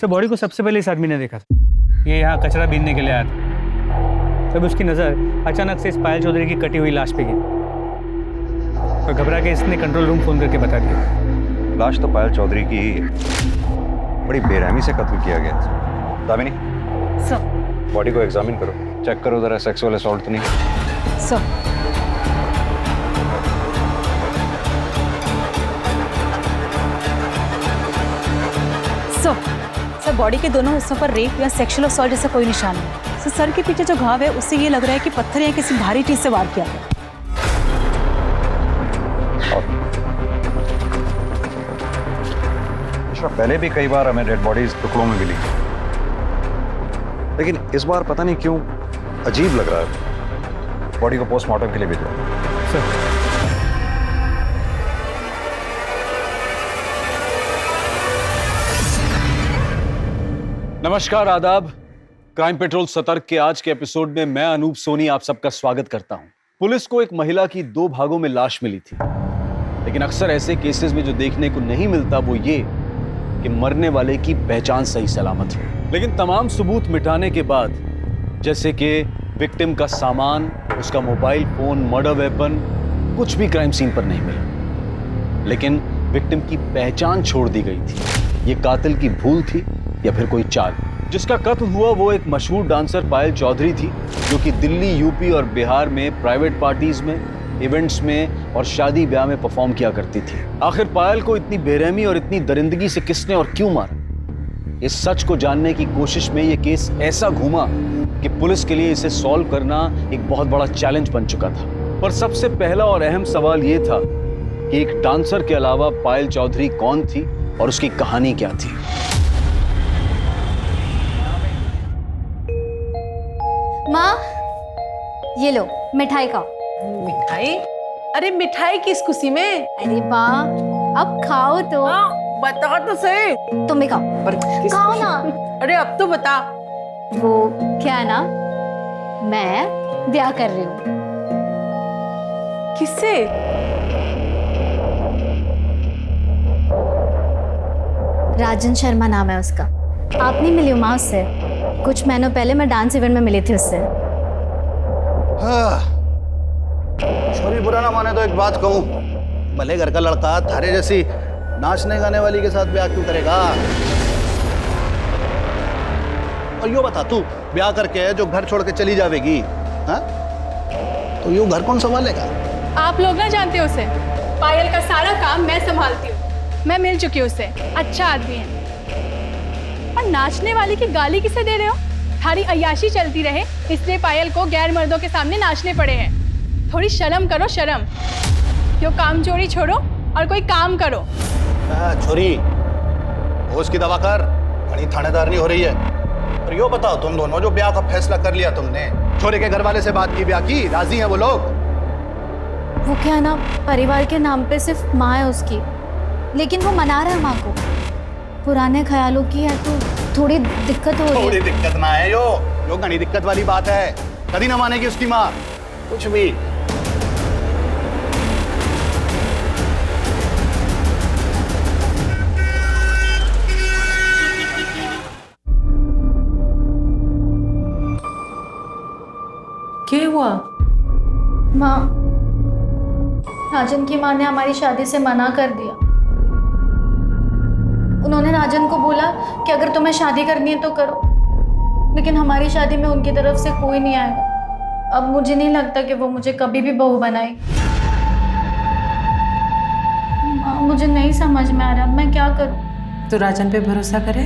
Sir body को सबसे पहले इस आदमी ने देखा था। ये यहाँ कचरा बीनने के लिए आया था। तब उसकी नज़र अचानक से इस पायल चौधरी की कटी हुई लाश पे गिरी और घबरा के इसने कंट्रोल रूम फोन करके बता दिया। लाश तो पायल चौधरी की ही है। बड़ी बेरहमी से कत्ल किया गया। दामिनी, सर बॉडी को एग्जामिन करो, चेक करो जरा सेक्सुअल असॉल्ट तो नहीं। सर सर बॉडी के दोनों हिस्सों पर रेप या सेक्सुअल असॉल्ट जैसा कोई निशान नहीं। सर के पीछे जो घाव है उससे ये लग रहा है कि पत्थर या किसी भारी चीज से वार किया गया। पहले भी कई बार हमें डेड बॉडीज टुकड़ों में मिली, लेकिन इस बार पता नहीं क्यों अजीब लग रहा है। बॉडी को पोस्टमार्टम के लिए भेजो। सर नमस्कार, आदाब। क्राइम पेट्रोल सतर्क के आज के एपिसोड में मैं अनूप सोनी आप सबका स्वागत करता हूं। पुलिस को एक महिला की 2 भागों में लाश मिली थी, लेकिन अक्सर ऐसे केसेस में जो देखने को नहीं मिलता वो ये कि मरने वाले की पहचान सही सलामत हो। लेकिन तमाम सबूत मिटाने के बाद, जैसे कि विक्टिम का सामान, उसका मोबाइल फोन, मर्डर वेपन, कुछ भी क्राइम सीन पर नहीं मिला। लेकिन विक्टिम की पहचान छोड़ दी गई थी। ये कातिल की भूल थी या फिर कोई चाल। जिसका कत्ल हुआ वो एक मशहूर डांसर पायल चौधरी थी, जो कि दिल्ली, यूपी और बिहार में प्राइवेट पार्टीज में, इवेंट्स में और शादी ब्याह में परफॉर्म किया करती थी। आखिर पायल को इतनी बेरहमी और इतनी दरिंदगी से किसने और क्यों मारा? इस सच को जानने की कोशिश में ये केस ऐसा घूमा कि पुलिस के लिए इसे सॉल्व करना एक बहुत बड़ा चैलेंज बन चुका था। पर सबसे पहला और अहम सवाल ये था कि एक डांसर के अलावा पायल चौधरी कौन थी और उसकी कहानी क्या थी। माँ, ये लो मिठाई खाओ। मिठाई? अरे मिठाई किस खुशी में? अरे माँ, अब खाओ तो। बता तो सही। तुम भी खाओ। पर खाओ ना। अरे अब तो बता। वो क्या है ना, मैं ब्याह कर रही हूँ। किससे? राजन शर्मा नाम है उसका। आप नहीं मिली हो माँ उससे? कुछ महीनों पहले मैं डांस इवेंट में मिली थी उससे। छोरी बुरा ना माने तो एक बात कहूँ, भले घर का लड़का थारे जैसी नाचने गाने वाली के साथ ब्याह क्यों करेगा? और यो बता, तू ब्याह करके जो घर छोड़ के चली जावेगी, हाँ? तो यूं घर कौन संभालेगा? आप लोग ना जानते हो उसे। पायल का सारा काम मैं संभालती हूँ। मैं मिल चुकी हूँ उससे, अच्छा आदमी है। और नाचने वाली की गाली किसे दे रहे हो? थारी अय्याशी चलती रहे इसलिए पायल को गैर मर्दों के सामने नाचने पड़े हैं। थोड़ी शर्म करो, शर्म। क्यों काम चोरी छोड़ो और कोई काम करो। छोरी, होश की दवा कर, बड़ी थानेदार नहीं हो रही है। और यो बताओ, तुम दोनों जो ब्याह का फैसला कर लिया तुमने, छोरे के घर वाले से बात की, ब्याह की, राजी हैं वो लोग? वो क्या है ना, परिवार के नाम पे सिर्फ माँ है उसकी, लेकिन वो मना रहा है माँ को। पुराने ख्यालों की है तो थोड़ी दिक्कत हो रही है। थोड़ी दिक्कत ना है यो घनी दिक्कत वाली बात है। कभी ना मानेगी उसकी माँ कुछ भी। क्या हुआ? माँ, राजन की माँ ने हमारी शादी से मना कर दिया। उन्होंने राजन को बोला कि अगर तुम्हें शादी करनी है तो करो, लेकिन हमारी शादी में उनकी तरफ से कोई नहीं आएगा। अब मुझे नहीं लगता कि वो मुझे कभी भी बहू बनाएगी। माँ, मुझे नहीं समझ में आ रहा, मैं क्या करूँ? तो राजन पे भरोसा करे?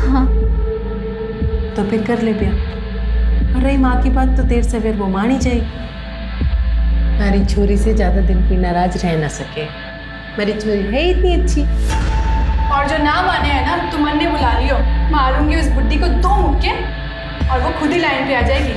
हाँ। तो फिर कर ले ब्याह। और रही माँ की बात, तो देर सवेर वो मान ही जाएगी। हमारी छोरी से ज्यादा दिन कोई नाराज रह ना सके। मेरी छोरी है इतनी अच्छी। और जो ना माने है ना, तुमन ने बुला लियो। मारूंगी उस बुड्ढी को 2 मुक्के और वो खुद ही लाइन पे आ जाएगी।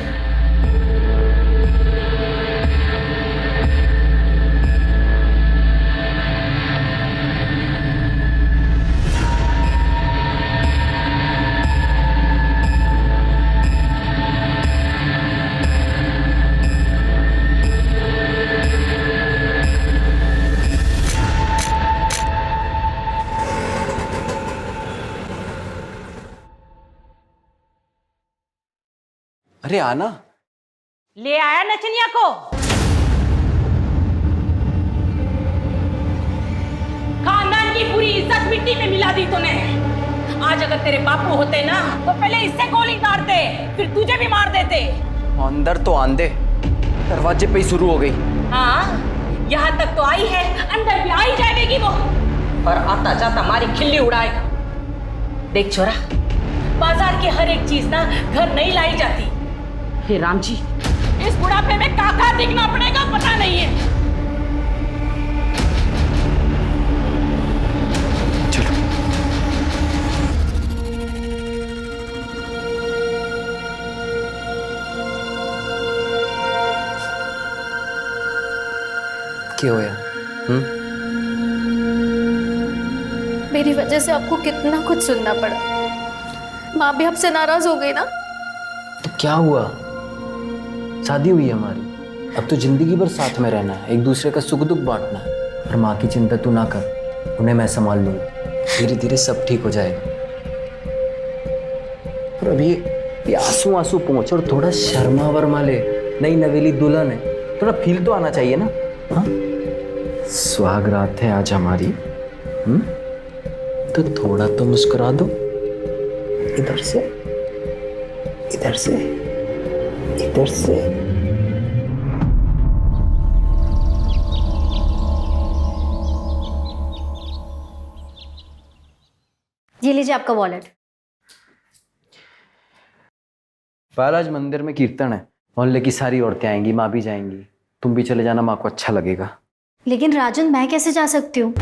अरे आना। ले आया नचनिया को। खानदान की पूरी इज्जत मिट्टी में मिला दी तूने। आज अगर तेरे बापू होते ना तो पहले इससे गोली मारते, फिर तुझे भी मार देते। अंदर तो आंदे, दरवाजे पे ही शुरू हो गई। हाँ, यहाँ तक तो आई है, अंदर भी आई जाएगी वो। पर आता जाता हमारी खिल्ली उड़ाएगा। देख छोरा, बाजार की हर एक चीज ना घर नहीं लाई जाती। हे राम जी, इस बुढ़ापे में काका दिखना पड़ेगा पता नहीं है। चलो। क्या होया? मेरी वजह से आपको कितना कुछ सुनना पड़ा। माँ भी आपसे नाराज हो गई ना। तो क्या हुआ? शादी हुई हमारी, अब तो जिंदगी भर साथ में रहना है, एक दूसरे का सुख दुख बांटना है। और माँ की चिंता तू ना कर, उन्हें मैं संभाल लूंगा। धीरे धीरे सब ठीक हो जाएगा। और अभी ये आंसू आंसू पहुंच और थोड़ा शर्मा वर्मा ले। नई नवेली दुल्हन है, थोड़ा फील तो आना चाहिए ना। हाँ, सुहाग रात है आज हमारी। तो थोड़ा तो मुस्कुरा दो। इधर से, इधर से, इधर से। ये लीजिए आपका वॉलेट। पायल, आज मंदिर में कीर्तन है, मोहल्ले की सारी औरतें आएंगी, माँ भी जाएंगी। तुम भी चले जाना, माँ को अच्छा लगेगा। लेकिन राजन, मैं कैसे जा सकती हूँ?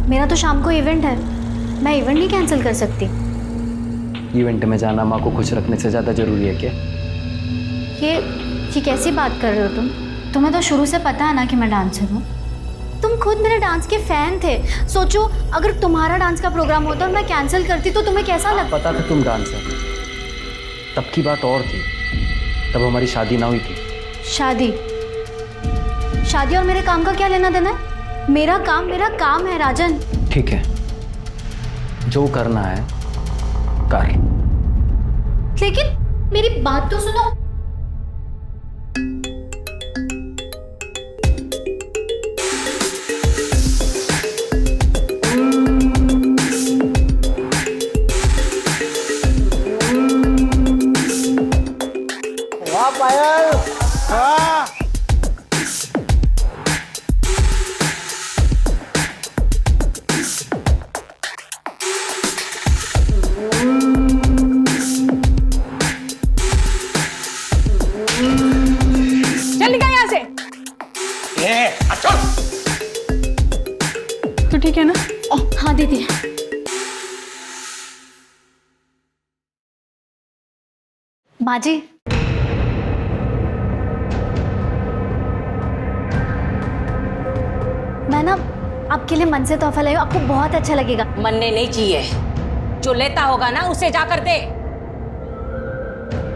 मेरा तो शाम को इवेंट है, मैं इवेंट नहीं कैंसिल कर सकती। इवेंट में जाना माँ को खुश रखने से ज़्यादा जरूरी है क्या? ये कैसी बात कर रहे हो तुम? तुम्हें तो शुरू से पता है ना कि मैं डांसर हूँ। तुम खुद मेरे डांस के फैन थे। सोचो, अगर तुम्हारा डांस का प्रोग्राम होता और मैं कैंसिल करती तो तुम्हें कैसा लगता? पता था तुम डांसर, तब की बात और थी, तब हमारी शादी ना हुई थी। शादी और मेरे काम का क्या लेना देना है? मेरा काम है राजन। ठीक है, जो करना है कर। लेकिन मेरी बात तो सुनो। वाह पायल, वाह। चल निकल यहाँ से। तो ठीक है ना? हाँ दीदी। माँ जी, मैं ना आपके लिए मन से तोहफा लाई हूँ, आपको बहुत अच्छा लगेगा। मनने नहीं चाहिए, जो लेता होगा ना उसे जाकर दे।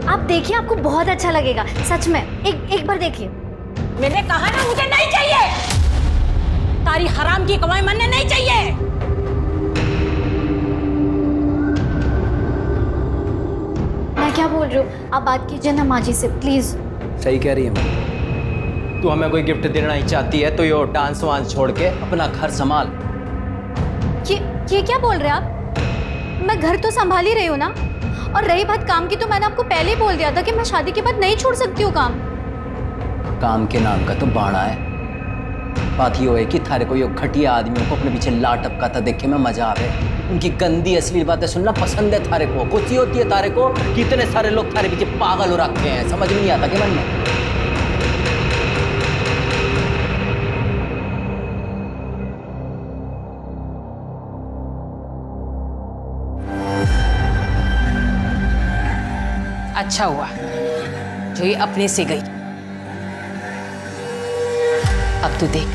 आप देखिए, आपको बहुत अच्छा लगेगा, सच में। एक बार देखिए। मैंने कहा ना मुझे नहीं चाहिए। तारी हराम की कमाई मनने नहीं चाहिए। मैं क्या बोल रही हूँ, आप बात कीजिए ना माँ जी से, प्लीज। सही कह रही है माँ। तू हमें कोई गिफ्ट देना ही चाहती है तो ये डांस वांस छोड़ के अपना घर संभाल। ये क्या बोल रहे हैं आप? मैं घर तो संभाल ही रही हूँ ना। और रही बात काम की, तो मैंने आपको पहले ही बोल दिया था कि मैं शादी के बाद नहीं छोड़ सकती हूँ काम। काम के नाम का तो बाड़ा है। बात ये है कि थारे को ये घटिया आदमियों को अपने पीछे लाट टपकाता देखे में मजा आवे। उनकी गंदी असली बातें सुनना पसंद है थारे को। खुशी होती है थारे को कि इतने सारे लोग थारे पीछे पागल हो रखे हैं। समझ में नहीं आता कि मन में? अच्छा हुआ जो ये अपने से गई। अब तू देख,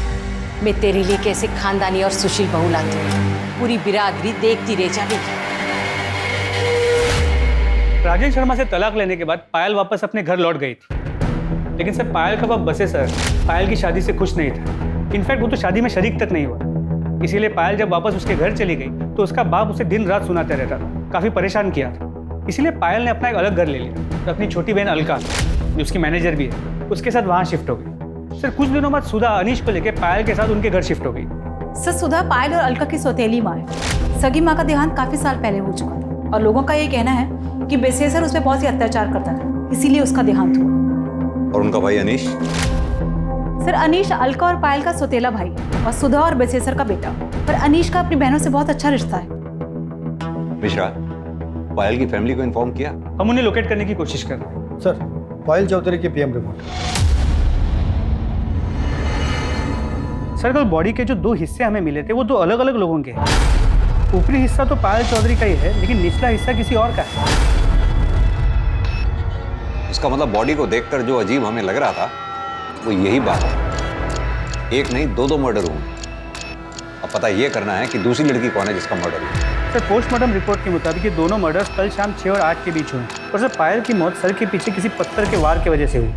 मैं तेरे लिए कैसे खानदानी और सुशील बहू लाती हूँ। पूरी बिरादरी देखती रह जाएगी। राजेश शर्मा से तलाक लेने के बाद पायल वापस अपने घर लौट गई थी, लेकिन सर पायल का बाप बसे सर पायल की शादी से खुश नहीं था। इनफैक्ट वो तो शादी में शरीक तक नहीं हुआ। इसीलिए पायल जब वापस उसके घर चली गई तो उसका बाप उसे दिन रात सुनाते रहता था, काफी परेशान किया था। इसलिए पायल ने अपना एक अलग घर ले लिया। तो अपनी छोटी बहन अलका, जो उसकी मैनेजर भी है, उसके साथ वहाँ शिफ्ट हो गई। सर कुछ दिनों बाद सुधा अनीश को लेकर पायल के साथ उनके घर शिफ्ट हो गई। सर सुधा पायल और अलका की सौतेली माँ है। सगी माँ का देहांत काफी साल पहले हो चुका था और लोगों का ये कहना है कि बेसेसर उस पर बहुत ही अत्याचार करता था, इसीलिए उसका देहांत हुआ। और उनका भाई अनीश? सर अनीश अलका और पायल का सौतेला भाई और सुधा और बेसेसर का बेटा। पर अनीश का अपनी बहनों से बहुत अच्छा रिश्ता है। मिश्रा, पायल की फैमिली को इन्फॉर्म किया? हम उन्हें लोकेट करने की कोशिश कर रहे हैं। सर पायल चौधरी की पीएम रिपोर्ट। सर कल बॉडी के जो 2 हिस्से हमें मिले थे वो 2 अलग अलग लोगों के हैं। ऊपरी हिस्सा तो पायल चौधरी का ही है, लेकिन निचला हिस्सा किसी और का है। इसका मतलब बॉडी को देखकर जो अजीब हमें लग रहा था वो यही बात है। एक नहीं 2 मर्डर हुए। अब पता ये करना है कि दूसरी लड़की कौन है जिसका मर्डर हुआ। सर पोस्टमार्टम रिपोर्ट के मुताबिक ये दोनों मर्डर्स कल शाम 6 और 8 के बीच हुए। और सर पायल की मौत सर के पीछे किसी पत्थर के वार की वजह से हुई।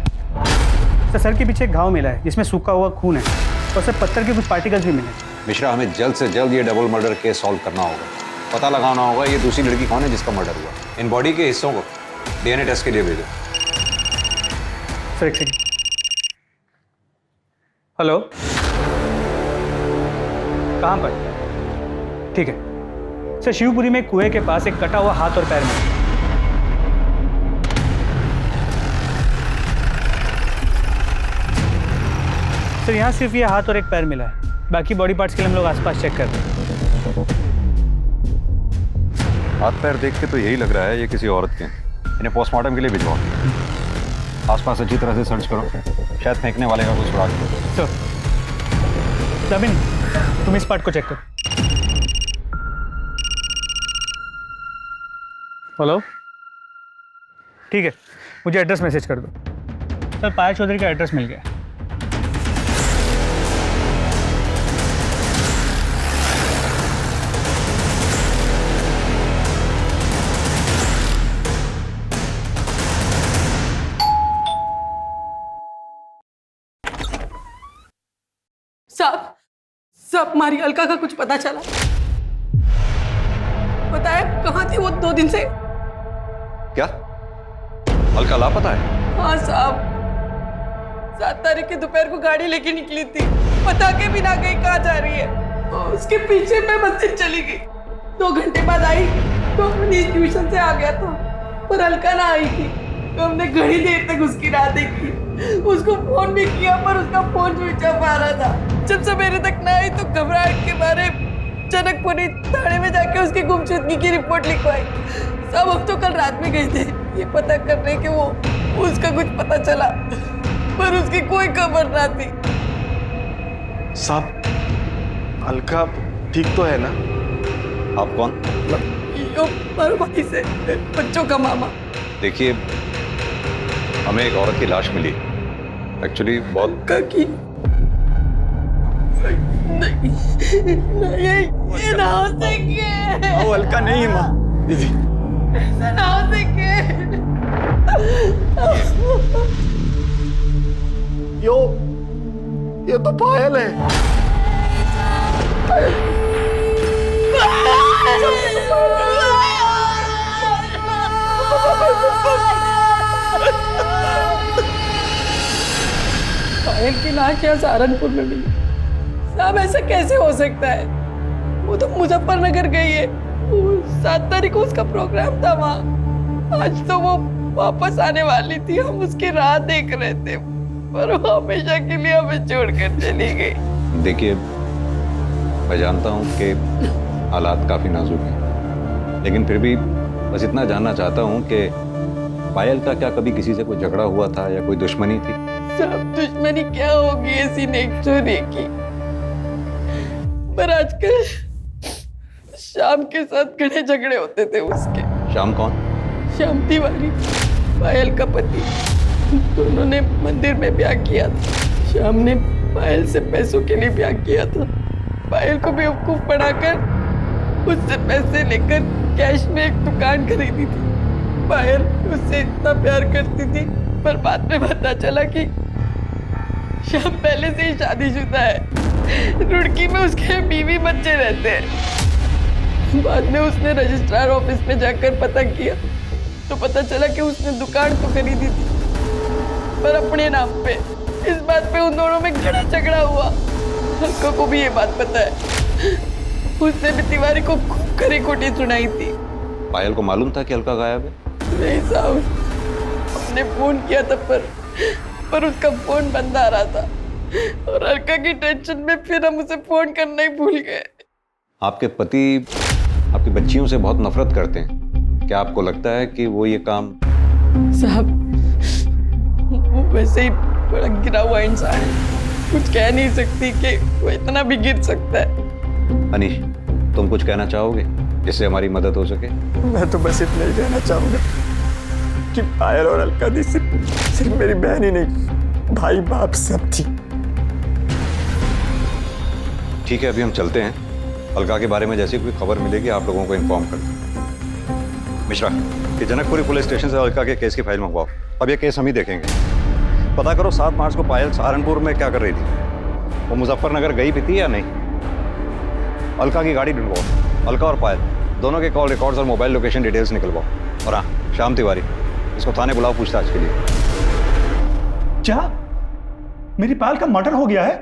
सर के पीछे एक घाव मिला है जिसमें सूखा हुआ खून है और सर पत्थर के कुछ पार्टिकल्स भी मिले। मिश्रा, हमें जल्द से जल्द ये डबल मर्डर केस सॉल्व करना होगा। पता लगाना होगा ये दूसरी लड़की कौन है जिसका मर्डर हुआ। इन बॉडी के हिस्सों को डीएनए टेस्ट के लिए भेजो। सर एक सेकंड। हेलो, कहाँ पर? ठीक है सर, शिवपुरी में कुएं के पास एक कटा हुआ हाथ और पैर मिला। सर यहाँ सिर्फ ये हाथ और एक पैर मिला है, बाकी बॉडी पार्ट्स के लिए हम लोग आसपास चेक कर रहे हैं। हाथ पैर देख के तो यही लग रहा है ये किसी औरत के। इन्हें पोस्टमार्टम के लिए भिजवाओ। आसपास अच्छी तरह से सर्च करो, शायद फेंकने वाले का कुछ सुराग हो। सर जमीन, तुम इस पार्ट को चेक करो। हेलो, ठीक है, मुझे एड्रेस मैसेज कर दो। सर पायल चौधरी का एड्रेस मिल गया। सब हमारी अलका का कुछ पता चला? बताया कहाँ थी वो 2 दिन से? क्या अलका लापता है? हाँ साहब, 7 तारीख की दोपहर को गाड़ी लेके निकली थी, बता के भी ना गई कहाँ जा रही है। और उसके पीछे मैं मंदिर चली गई। 2 घंटे बाद आई तो अनीश ट्यूशन से आ गया था, पर अलका ना आई थी। तो हमने घड़ी देर तक उसकी राह देखी, उसको फोन भी किया पर उसका फोन स्विच ऑफ आ रहा था। जब सवेरे तक ना आई तो घबराहट के मारे जनकपुरी थाने में जाके उसकी गुमशुदगी की रिपोर्ट लिखवाई। सब हम तो कल रात में गए थे ये पता करने कि वो उसका कुछ पता चला, पर उसकी कोई खबर ना थी। साहब अलका ठीक तो है ना? आप कौन? मारो भाई से, बच्चों का मामा। देखिए, हमें एक औरत की लाश मिली, एक्चुअली बहुत काकी। नहीं, ये ना हो सके। वो अलका नहीं माँ, दीदी ना हो सके। ये तो पायल है। पायल की लाश यहाँ सहारनपुर में मिली। साहब ऐसा कैसे हो सकता है? वो तो मुजफ्फरनगर गई है। 7 तारीख को उसका प्रोग्राम था वहाँ। आज तो वो वापस आने वाली थी, हम उसकी राह देख रहे थे, पर वो हमेशा के लिए हमें छोड़कर चली गई। देखिए, मैं जानता हूँ कि हालात काफी नाजुक हैं, लेकिन फिर भी बस इतना जानना चाहता हूँ कि पायल का क्या कभी किसी से कोई झगड़ा हुआ था या कोई दुश्मनी थी? सब दुश्मनी क्या होगी ऐसी नेक्चुरी की, पर आजकल शाम के साथ घने झगड़े होते थे उसके। शाम कौन? श्याम तिवारी, पायल का पति। दोनों ने मंदिर में ब्याह किया था। श्याम ने पायल से पैसों के लिए ब्याह किया था। पायल को बेवकूफ बनाकर उससे पैसे लेकर कैश में एक दुकान खरीदी थी। पायल उससे इतना प्यार करती थी, पर बाद में पता चला कि श्याम पहले से ही शादीशुदा है। रुड़की में उसके बीवी बच्चे रहते हैं। बाद में उसने रजिस्ट्रार ऑफिस में जाकर पता किया तो पता चला कि उसने दुकान तो खरीदी थी पर अपने नाम पे। इस बात पे उन दोनों में घड़ा झगड़ा हुआ। अलका को भी ये बात पता है। उसने भी तिवारी को खूब खरी खोटी सुनाई थी। पायल को मालूम था कि अलका गायब है? नहीं साहब, हमने फोन किया था पर उसका फोन बंद आ रहा था और अलका की टेंशन में फिर हम उसे फोन करना ही भूल गए। आपके पति आपकी बच्चियों से बहुत नफरत करते हैं। क्या आपको लगता है कि वो ये काम? साहब, वो वैसे ही बड़ा गिरा हुआ इंसान है। कुछ कह नहीं सकती कि वो इतना भी गिर सकता है। अनीश, तुम कुछ कहना चाहोगे जिससे हमारी मदद हो सके? मैं तो बस इतना ही कहना चाहूंगा कि पायल और अलका दी सिर्फ मेरी बहन ही नहीं, भाई बाप सब थी। ठीक है, अभी हम चलते हैं। अलका के बारे में जैसी कोई खबर मिलेगी आप लोगों को इन्फॉर्म कर दें। मिश्रा, ये जनकपुरी पुलिस स्टेशन से अलका के केस की फाइल मंगवाओ। अब ये केस हम ही देखेंगे। पता करो 7 मार्च को पायल सहारनपुर में क्या कर रही थी। वो मुजफ्फरनगर गई भी थी या नहीं? अलका की गाड़ी ढूंढवाओ। अलका और पायल दोनों के कॉल रिकॉर्ड्स और मोबाइल लोकेशन डिटेल्स निकलवाओ। और हाँ, श्याम तिवारी, इसको थाने बुलाओ पूछताछ के लिए। क्या मेरी पायल का मर्डर हो गया है?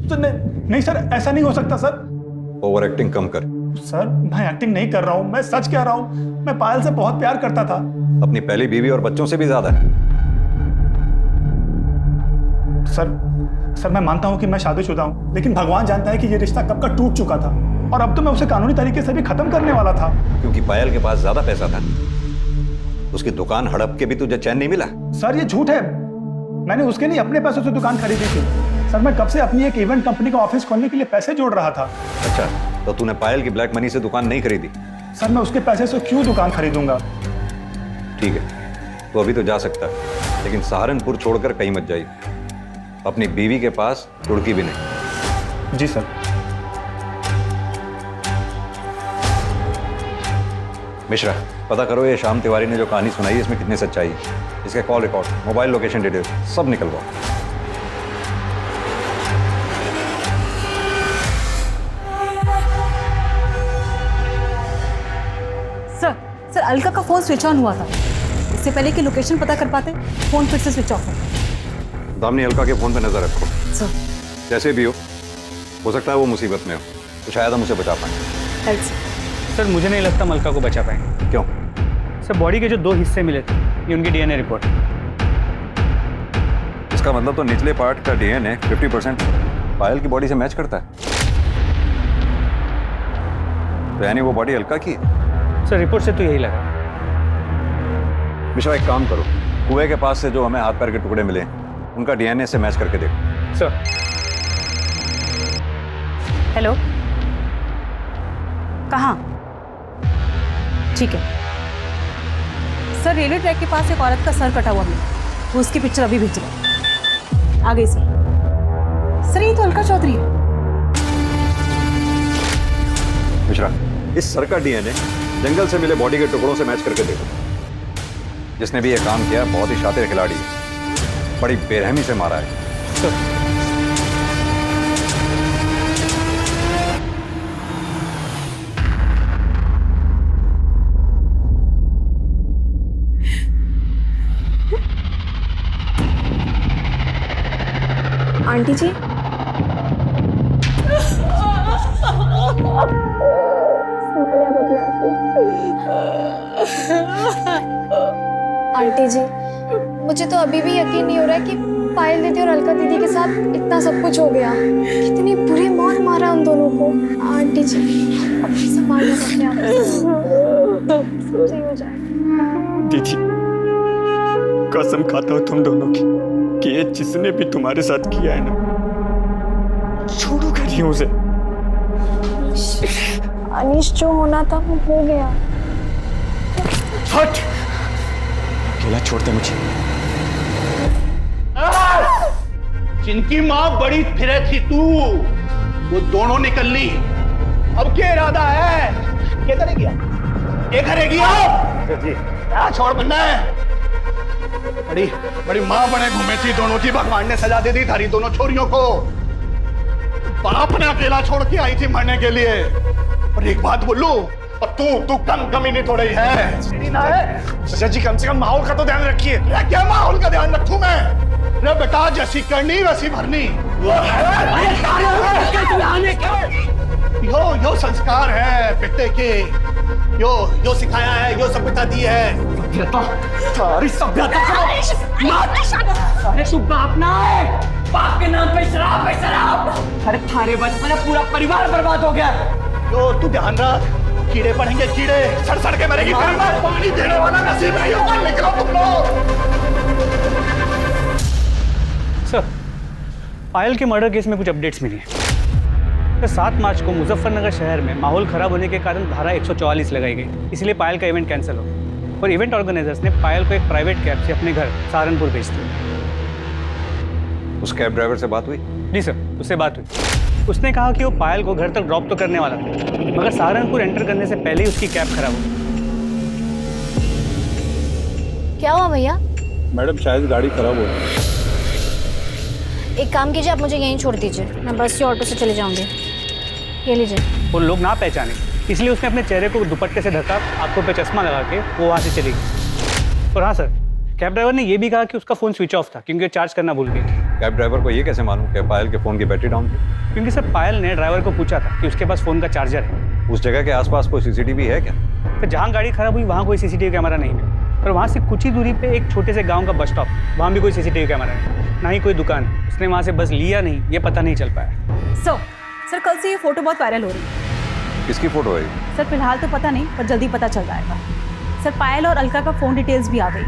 तो नहीं सर, ऐसा नहीं हो सकता सर। ओवर एक्टिंग कम कर। सर, मैं एक्टिंग नहीं कर रहा हूँ, मैं सच कह रहा हूँ। मैं पायल से बहुत प्यार करता था। अपनी पहली बीवी और बच्चों से भी ज्यादा। सर मैं मानता हूँ कि मैं शादीशुदा हूँ, लेकिन भगवान जानता है कि ये रिश्ता कब का टूट चुका था और अब तो मैं उसे कानूनी तरीके से भी खत्म करने वाला था। क्योंकि पायल के पास ज्यादा पैसा था। उसकी दुकान हड़प के भी तुझे चैन नहीं मिला। सर, ये झूठ है। मैंने उसके लिए अपने पैसों से दुकान खरीदी थी। सर, मैं कब से अपनी एक इवेंट कंपनी का ऑफिस खोलने के लिए पैसे जोड़ रहा था। अच्छा, तो तूने पायल की ब्लैक मनी से दुकान नहीं खरीदी? सर, मैं उसके पैसे से क्यों दुकान खरीदूंगा? ठीक है, तो अभी तो जा सकता है, लेकिन सहारनपुर छोड़कर कहीं मत जाइए। अपनी बीवी के पास रुड़की भी नहीं। जी सर। मिश्रा, पता करो ये श्याम तिवारी ने जो कहानी सुनाई है इसमें कितनी सच्चाई है। इसके call record, mobile location details सब निकलवाओ। सर, अलका का फोन स्विच ऑन हुआ था। इससे पहले कि लोकेशन पता कर पाते, फोन फिर से स्विच ऑफ है। दामिनी, अलका के फोन पे नजर रखो। सर, जैसे भी हो सकता है वो मुसीबत में हो, तो शायद हम उसे बचा पाएं। सर, मुझे नहीं लगता हम अलका को बचा पाएंगे। क्यों? सर, बॉडी के जो 2 हिस्से मिले थे, ये उनकी डीएनए रिपोर्ट। इसका मतलब तो निचले पार्ट का डीएनए 50% पायल की बॉडी से मैच करता है। तो यानी वो बॉडी अलका की है? सर, रिपोर्ट से तो यही लगा। मिश्रा, एक काम करो, कुएं के पास से जो हमें हाथ पैर के टुकड़े मिले उनका डीएनए से मैच करके देखो। सर। हेलो, कहाँ? ठीक है सर, रेलवे ट्रैक के पास एक औरत का सर कटा हुआ मिला। वो उसकी पिक्चर अभी भेज रहा है। आ गई सर। ये तो अलका चौधरी है। मिश्रा, इस सर का डीएनए जंगल से मिले बॉडी के टुकड़ों से मैच करके देखो। जिसने भी ये काम किया बहुत ही शातिर खिलाड़ी है, बड़ी बेरहमी से मारा है। आंटी जी, आंटी जी, मुझे तो अभी भी यकीन नहीं हो रहा है कि पायल दीदी और अलका दीदी के साथ इतना सब कुछ हो गया। कितनी बुरी मौत मारा उन दोनों को। आंटी जी, अपनी संभालना अपने आप, सही हो जाएगा। दीदी, कसम खाता हूँ तुम दोनों की कि ये जिसने भी तुम्हारे साथ किया है ना, छोड़ोगे नहीं उसे। अनीश, जो होना था वो हो गया। हट, अकेला छोड़ दे मुझे। जिनकी माँ बड़ी फिरे थी तू, वो दोनों निकल ली। अब क्या इरादा है? क्या करेगी? क्या करेगी आप? जी, क्या छोड़ बनना है? बड़ी बड़ी माँ बने घूमे थी दोनों की, भगवान ने सजा दे दी थारी दोनों छोरियों को। बाप ने अकेला छोड़ के आई थी मरने के लिए। और एक बात बोलूं, और तू कमी नहीं थोड़ी है। सीढ़ी ना है सजा जी, कम से कम माहौल का तो ध्यान रखिए। क्या माहौल का ध्यान रखूं मैं? रे बेटा, जैसी करनी वैसी भरनी। यो संस्कार है बेटे के, यो सिखाया है, यो सभ्यता दी है। सारी सभ्यता अरे तू बाप ना है, बाप के नाम पे शराब है शराब। अरे थारे बचपन में पूरा परिवार बर्बाद हो गया। यो तू ध्यान रख, कीड़े पड़ेंगे कीड़े, सड़ के मरेगी। पानी देने वाला नसीब नहीं होगा। निकलो तुम लोग। सर, पायल के मर्डर केस में कुछ अपडेट्स मिली हैं। 7 मार्च को मुजफ्फरनगर शहर में माहौल खराब होने के कारण धारा 144 लगाई गई, इसलिए पायल का इवेंट कैंसिल हो गया और इवेंट ऑर्गेनाइजर्स ने पायल को एक प्राइवेट कैब से अपने घर सहारनपुर भेज दिया। उस कैब ड्राइवर से बात हुई? जी सर, उससे बात हुई। उसने कहा कि वो पायल को घर तक ड्रॉप तो करने वाला था, मगर सहारनपुर एंटर करने से पहले ही उसकी कैब खराब हो गई। क्या हुआ भैया? मैडम शायद गाड़ी खराब हो गई। एक काम कीजिए, आप मुझे यहीं छोड़ दीजिए, मैं बस या ऑटो से चले जाऊंगी। ये लीजिए। वो लोग ना पहचाने, इसलिए उसने अपने चेहरे को दुपट्टे से ढका, आंखों पे चश्मा लगा के वो वहाँ से चली गई। और हाँ सर, कैब ड्राइवर ने ये भी कहा कि उसका फ़ोन स्विच ऑफ था क्योंकि चार्ज करना भूल गई। कैब ड्राइवर को ये कैसे मालूम कि पायल के फ़ोन की बैटरी डाउन थी? क्योंकि सर पायल ने ड्राइवर को पूछा था कि उसके पास फ़ोन का चार्जर है। उस जगह के आसपास कोई सीसीटीवी है क्या? तो जहाँ गाड़ी खराब हुई वहाँ कोई सीसीटीवी कैमरा नहीं है, और वहाँ से कुछ ही दूरी पे एक छोटे से गाँव का बस स्टॉप, वहाँ भी कोई सीसीटीवी कैमरा नहीं, ना ही कोई दुकान है। उसने वहाँ से बस लिया नहीं, ये पता नहीं चल पाया। सर कल से ये फोटो बहुत वायरल हो रही है। किसकी फोटो है? सर फिलहाल तो पता नहीं, पर जल्दी पता चल जाएगा। सर पायल और अलका का फ़ोन डिटेल्स भी आ गई।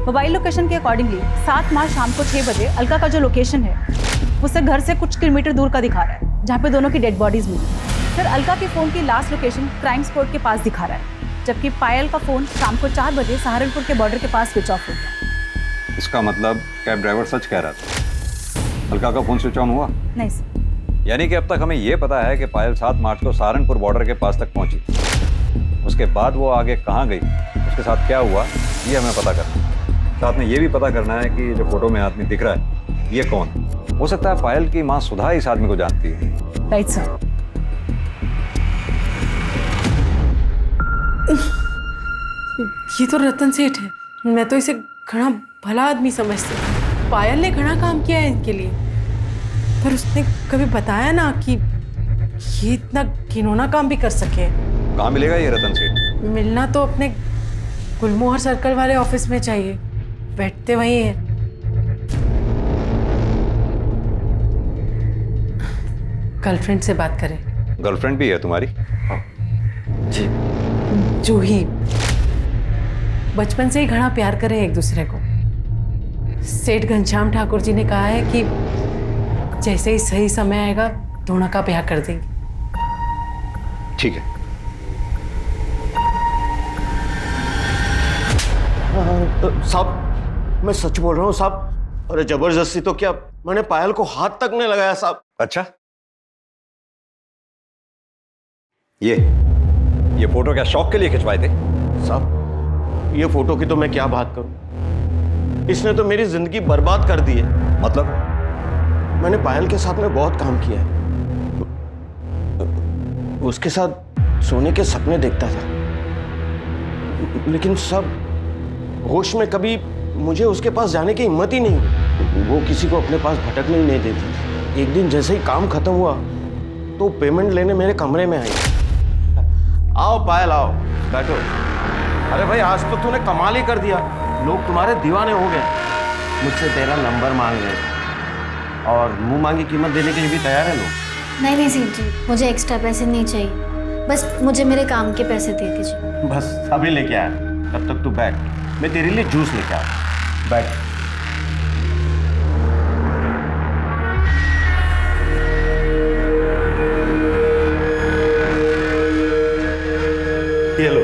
मोबाइल लोकेशन के अकॉर्डिंगली 7 मार्च शाम को 6 बजे अलका का जो लोकेशन है वो सर घर से कुछ किलोमीटर दूर का दिखा रहा है, जहाँ पे दोनों की डेड बॉडीज मिली। सर अलका के फ़ोन की लास्ट लोकेशन क्राइम स्पॉट के पास दिखा रहा है, जबकि पायल का फ़ोन शाम को 4 बजे सहारनपुर के बॉर्डर के पास स्विच ऑफ हो गया। इसका मतलब कैब ड्राइवर सच कह रहा था, अलका का फ़ोन स्विच ऑन हुआ? नहीं सर। यानी कि अब तक हमें ये पता है कि पायल 7 मार्च को सहारनपुर बॉर्डर के पास तक पहुंची। उसके बाद वो आगे कहाँ गई, उसके साथ क्या हुआ, ये हमें पता करना है। साथ में ये भी पता करना है कि जो फोटो में आदमी दिख रहा है ये कौन? हो सकता है पायल की माँ सुधा इस आदमी को जानती है। Right sir. ये तो रतन सेठ है, मैं तो इसे घना भला आदमी समझती हूँ। पायल ने घना काम किया है इनके लिए, पर उसने कभी बताया ना कि ये इतना घिनौना काम भी कर सके। कहाँ मिलेगा ये रतन सेठ? मिलना तो अपने गुलमोहर सर्कल वाले ऑफिस में चाहिए, बैठते वहीं हैं। गर्लफ्रेंड से बात करें। गर्लफ्रेंड भी है तुम्हारी? जी। जूही, बचपन से ही घना प्यार करें एक दूसरे को। सेठ घनश्याम ठाकुर जी ने कहा है कि जैसे ही सही समय आएगा दोनों का ब्याह कर देंगे। ठीक है। साहब मैं सच बोल रहा हूँ साहब। अरे जबरदस्ती तो क्या, मैंने पायल को हाथ तक नहीं लगाया साहब। अच्छा, ये फोटो क्या शौक के लिए खिंचवाए थे? साहब ये फोटो की तो मैं क्या बात करूं, इसने तो मेरी जिंदगी बर्बाद कर दी है। मतलब? मैंने पायल के साथ में बहुत काम किया है, उसके साथ सोने के सपने देखता था, लेकिन सब होश में कभी मुझे उसके पास जाने की हिम्मत ही नहीं हुई। वो किसी को अपने पास भटकने ही नहीं देती। एक दिन जैसे ही काम खत्म हुआ तो पेमेंट लेने मेरे कमरे में आई। आओ पायल आओ, बैठो। अरे भाई आज तो तूने कमाल ही कर दिया, लोग तुम्हारे दीवाने हो गए। मुझसे तेरा नंबर मांग रहे और मुंह मांगी कीमत देने के लिए भी तैयार है लोग। नहीं सेठ जी, मुझे एक्स्ट्रा पैसे नहीं चाहिए, बस मुझे मेरे काम के पैसे दे दीजिए। बस अभी लेके आया, तब तक तू बैठ, मैं तेरे लिए जूस लेके आया। बैठ। ये लो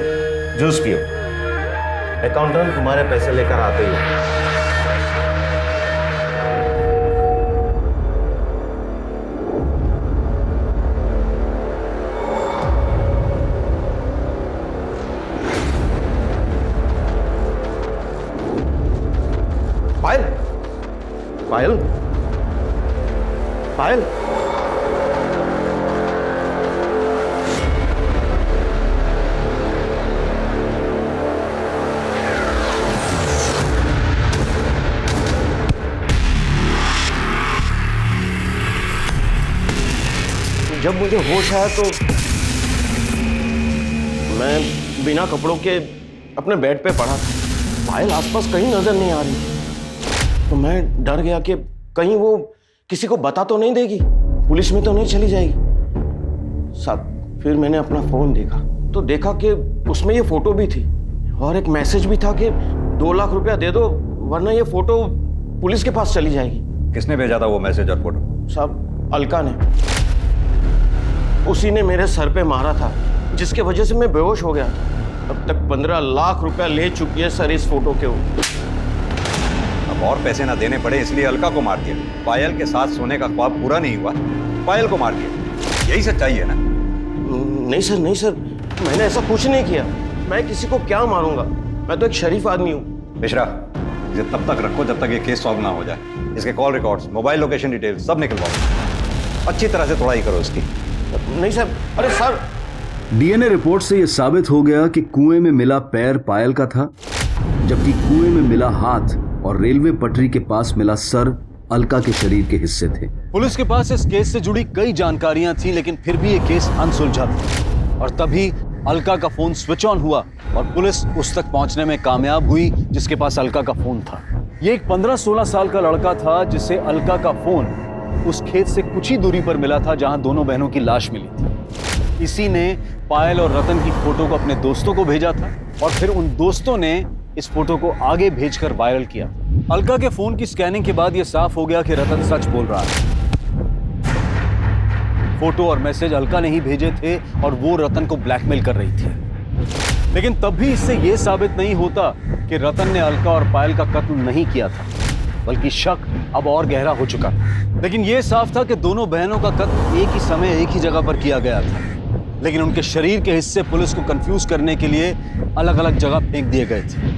जूस पियो, अकाउंटेंट तुम्हारे पैसे लेकर आते ही है। पायल, पायल, पायल, मुझे होश आया तो मैं बिना कपड़ों के अपने बेड पे पड़ा था। पायल आसपास कहीं नजर नहीं आ रही, तो मैं डर गया कि कहीं वो किसी को बता तो नहीं देगी, पुलिस में तो नहीं चली जाएगी। साहब फिर मैंने अपना फोन देखा तो देखा कि उसमें ये फोटो भी थी और एक मैसेज भी था कि 2 लाख रुपया दे दो वरना ये फोटो पुलिस के पास चली जाएगी। किसने भेजा था वो मैसेज और फोटो? साहब अलका ने, उसी ने मेरे सर पे मारा था जिसके वजह से मैं बेहोश हो गया। अब तक 15 लाख रुपया ले चुकी है सर इस फोटो के ऊपर। अब और पैसे ना देने पड़े इसलिए अलका को मार दिया। पायल के साथ सोने का ख्वाब पूरा नहीं हुआ, पायल को मार दिया। यही सच्चाई है ना? नहीं सर, नहीं सर, मैंने ऐसा कुछ नहीं किया। मैं किसी को क्या मारूंगा, मैं तो एक शरीफ आदमी हूँ। मिश्रा, इसे तब तक रखो जब तक ये केस सॉल्व ना हो जाए। इसके call records, mobile location detail सब निकलवाओ। अच्छी तरह से तोड़ाई करो इसकी। नहीं सर, अरे सर। डीएनए रिपोर्ट से यह साबित हो गया कि कुएं में मिला पैर पायल का था, जबकि कुएं में मिला हाथ और रेलवे पटरी के पास मिला सर अलका के शरीर के हिस्से थे। पुलिस के पास इस केस से जुड़ी कई जानकारियां थी, लेकिन फिर भी ये केस अनसुलझा था। और तभी अलका का फोन स्विच ऑन हुआ और पुलिस उस तक पहुंचने में कामयाब हुई जिसके पास अलका का फोन था। ये एक 15-16 साल का लड़का था जिसे अलका का फोन उस खेत से कुछ ही दूरी पर मिला था जहां दोनों बहनों की लाश मिली थी। इसी ने पायल और रतन की फोटो को अपने दोस्तों को भेजा था और फिर उन दोस्तों ने इस फोटो को आगे भेजकर वायरल किया। अलका के फोन की स्कैनिंग के बाद यह साफ हो गया कि रतन सच बोल रहा है। फोटो और मैसेज अलका ने ही भेजे थे और वो रतन को ब्लैकमेल कर रही थी। लेकिन तब भी इससे यह साबित नहीं होता कि रतन ने अलका और पायल का कत्ल नहीं किया था, बल्कि शक अब और गहरा हो चुका। लेकिन यह साफ था कि दोनों बहनों का कत्ल एक ही समय एक ही जगह पर किया गया था, लेकिन उनके शरीर के हिस्से पुलिस को कंफ्यूज करने के लिए अलग अलग जगह फेंक दिए गए थे।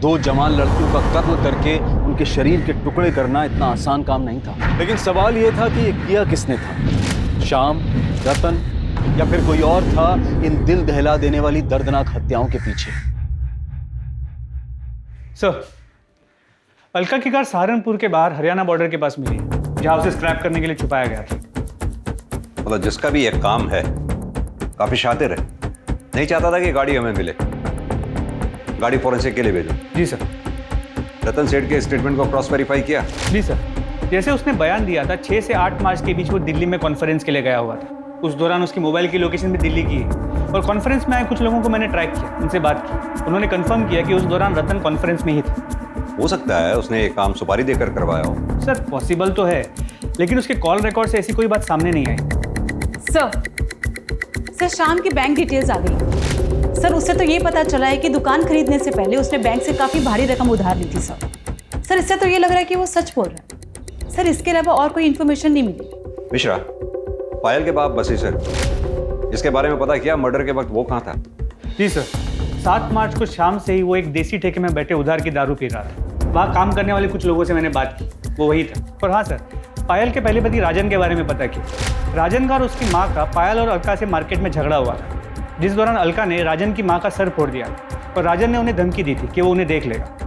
2 जवान लड़कियों का कत्ल करके उनके शरीर के टुकड़े करना इतना आसान काम नहीं था। लेकिन सवाल यह था कि ये किया किसने था? श्याम, रतन या फिर कोई और था इन दिल दहला देने वाली दर्दनाक हत्याओं के पीछे? सर, अलका की कार सहारनपुर के बाहर हरियाणा बॉर्डर के पास मिली, जहां उसे स्क्रैप करने के लिए छुपाया गया था। मतलब जिसका भी एक काम है, काफी शातिर है, नहीं चाहता था कि गाड़ी हमें मिले। गाड़ी फॉरेंसिक के लिए भेजो। जी सर। रतन सेठ के स्टेटमेंट को क्रॉस वेरीफाई किया? जी सर। जैसे उसने बयान दिया था 6 से 8 मार्च के बीच वो दिल्ली में कॉन्फ्रेंस के लिए गया हुआ था। उस दौरान उसकी मोबाइल की लोकेशन भी दिल्ली की है और कॉन्फ्रेंस में आए कुछ लोगों को मैंने ट्रैक किया, उनसे बात की। उन्होंने कंफर्म किया कि उस दौरान रतन कॉन्फ्रेंस में ही था। हो सकता है उसने ये काम सुपारी देकर करवाया हो। सर पॉसिबल तो है, लेकिन उसके कॉल रिकॉर्ड से ऐसी कोई बात सामने नहीं आई। सर शाम की बैंक डिटेल्स आ गई। सर उससे तो ये पता चला है कि दुकान खरीदने से पहले उसने बैंक से काफ़ी भारी रकम उधार ली थी। सर इससे तो ये लग रहा है कि वो सच बोल रहा है। सर इसके अलावा और कोई इन्फॉर्मेशन नहीं मिली। मिश्रा, पायल के बाप बसी सर, इसके बारे में पता किया मर्डर के वक्त वो कहाँ था? जी सर, 7 मार्च को शाम से ही वो एक देसी ठेके में बैठे उधार की दारू पी रहा था। वहाँ काम करने वाले कुछ लोगों से मैंने बात की, वो वही था। और हाँ सर, पायल के पहले पति राजन के बारे में पता किया। राजन का और उसकी माँ का पायल और अलका से मार्केट में झगड़ा हुआ था, जिस दौरान अलका ने राजन की माँ का सर फोड़ दिया और राजन ने उन्हें धमकी दी थी कि वो उन्हें देख लेगा।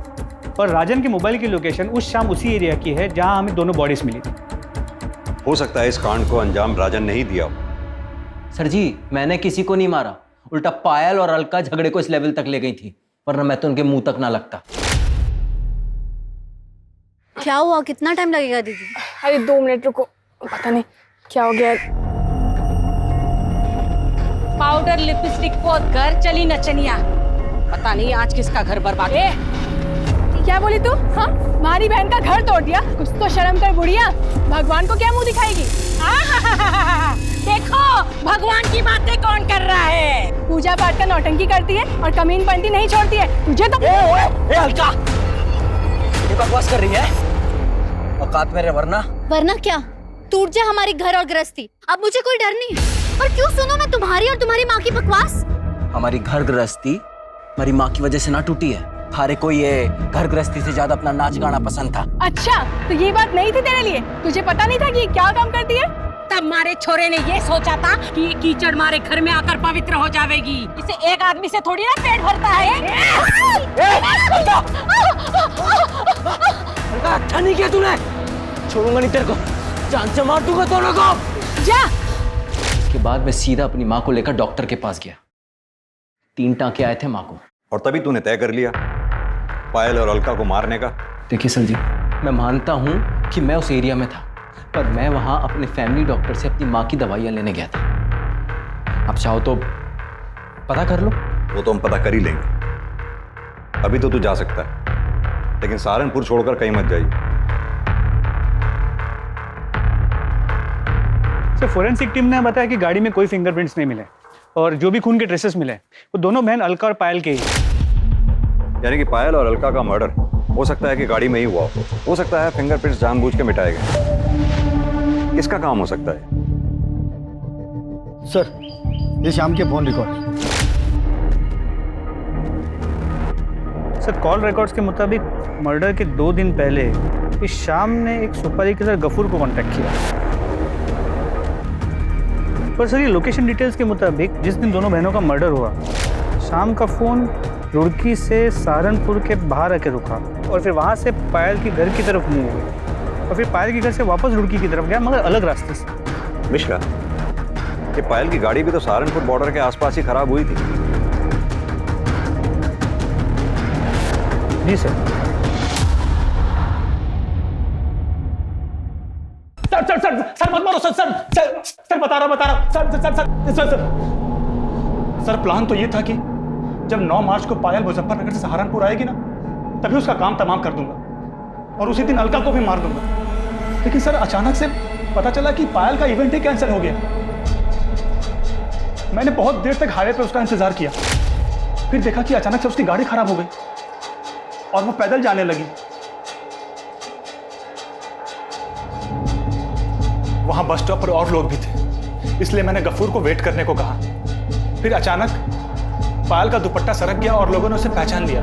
और राजन की मोबाइल की लोकेशन उस शाम उसी एरिया की है जहाँ हमें दोनों बॉडीज मिली थी। हो सकता है इस कांड को अंजाम राजन ने ही दिया हो। सर जी, मैंने किसी को नहीं मारा, उल्टा पायल और अलका झगड़े को इस लेवल तक ले गई थी, वरना मैं तो उनके मुंह तक ना लगता। क्या हुआ? कितना टाइम लगेगा दीदी? अरे 2 मिनट रुको, पता नहीं क्या हो गया। पाउडर लिपस्टिक को घर चली नचनिया, पता नहीं आज किसका घर बर्बाद। क्या बोली तू? हाँ, हमारी बहन का घर तोड़ दिया? कुछ तो शर्म कर बुढ़िया, भगवान को क्या मुंह दिखाएगी? देखो भगवान की बातें कौन कर रहा है। पूजा पाठ का नौटंकी करती है और कमीन पंती नहीं छोड़ती है। तुझे तो अलका, ये बकवास कर रही है? औकात में रहे वरना क्या? टूट जाए हमारी घर और गृहस्थी, अब मुझे कोई डर नहीं है। और क्यों सुनो मैं तुम्हारी और तुम्हारी माँ की बकवास? हमारी घर गृहस्थी हमारी माँ की वजह से ना टूटी है। थारे को ये घर गृहस्थी से ज्यादा अपना नाच गाना पसंद था। अच्छा, तो ये बात नहीं थी तेरे लिए? तुझे पता नहीं था कि ये क्या काम करती है? तब मारे छोरे ने ये सोचा था कि ये कीचड़ मारे घर में आकर पवित्र हो जाएगी। इसे एक आदमी से थोड़ी ना पेट भरता है। अच्छा नहीं किया तूने, छोड़ूंगा नहीं तेरे को, जान से मार दूंगा दोनों को। जा। उसके बाद मैं सीधा अपनी माँ को लेकर डॉक्टर के पास गया। 3 टांके आए थे माँ को। और तभी तूने तय कर लिया पायल और अलका को मारने का? देखिए सर जी, मैं मानता हूँ कि मैं उस एरिया में था, पर मैं वहाँ अपने फैमिली डॉक्टर से अपनी माँ की दवाइयाँ लेने गया था। आप चाहो तो पता कर लो। वो तो हम पता कर ही लेंगे। अभी तो तू जा सकता है, लेकिन सहारनपुर छोड़कर कहीं मत जाइए। सर, फोरेंसिक टीम ने बताया कि गाड़ी में कोई फिंगरप्रिंट्स नहीं मिले और जो भी खून के ट्रेसेस मिले वो दोनों बहन अलका और पायल के ही। यानी कि पायल और अलका का मर्डर हो सकता है कि गाड़ी में ही हुआ हो सकता है फिंगरप्रिंट्स जानबूझ के मिटाए गए। किसका काम हो सकता है? सर, ये शाम के phone record. Sir, call records के मुताबिक मर्डर के 2 दिन पहले इस शाम ने एक सुपारी के साथ गफूर को कांटेक्ट किया। पर सर, ये लोकेशन डिटेल्स के मुताबिक जिस दिन दोनों बहनों का मर्डर हुआ, शाम का फोन रुड़की से सहारनपुर के बाहर आके रुका और फिर वहाँ से पायल के घर की तरफ मूव हुआ और फिर पायल के घर से वापस रुड़की की तरफ गया, मगर अलग रास्ते से। मिश्रा, ये पायल की गाड़ी भी तो सहारनपुर बॉर्डर के आसपास ही खराब हुई थी। जी sir. Sir sir sir sir मत मारो सर सर सर सर बता रहा sir sir sir sir sir sir plan तो ये था कि जब 9 मार्च को पायल मुजफ्फरनगर से सहारनपुर आएगी ना, तभी उसका काम तमाम कर दूंगा और उसी दिन अलका को भी मार दूंगा। लेकिन सर अचानक से पता चला कि पायल का इवेंट ही कैंसिल हो गया। मैंने बहुत देर तक हाईवे पे उसका इंतजार किया, फिर देखा कि अचानक से उसकी गाड़ी खराब हो गई और वो पैदल जाने लगी। वहां बस स्टॉप पर और लोग भी थे, इसलिए मैंने गफूर को वेट करने को कहा। फिर अचानक पायल का दुपट्टा सरक गया और लोगों ने उसे पहचान लिया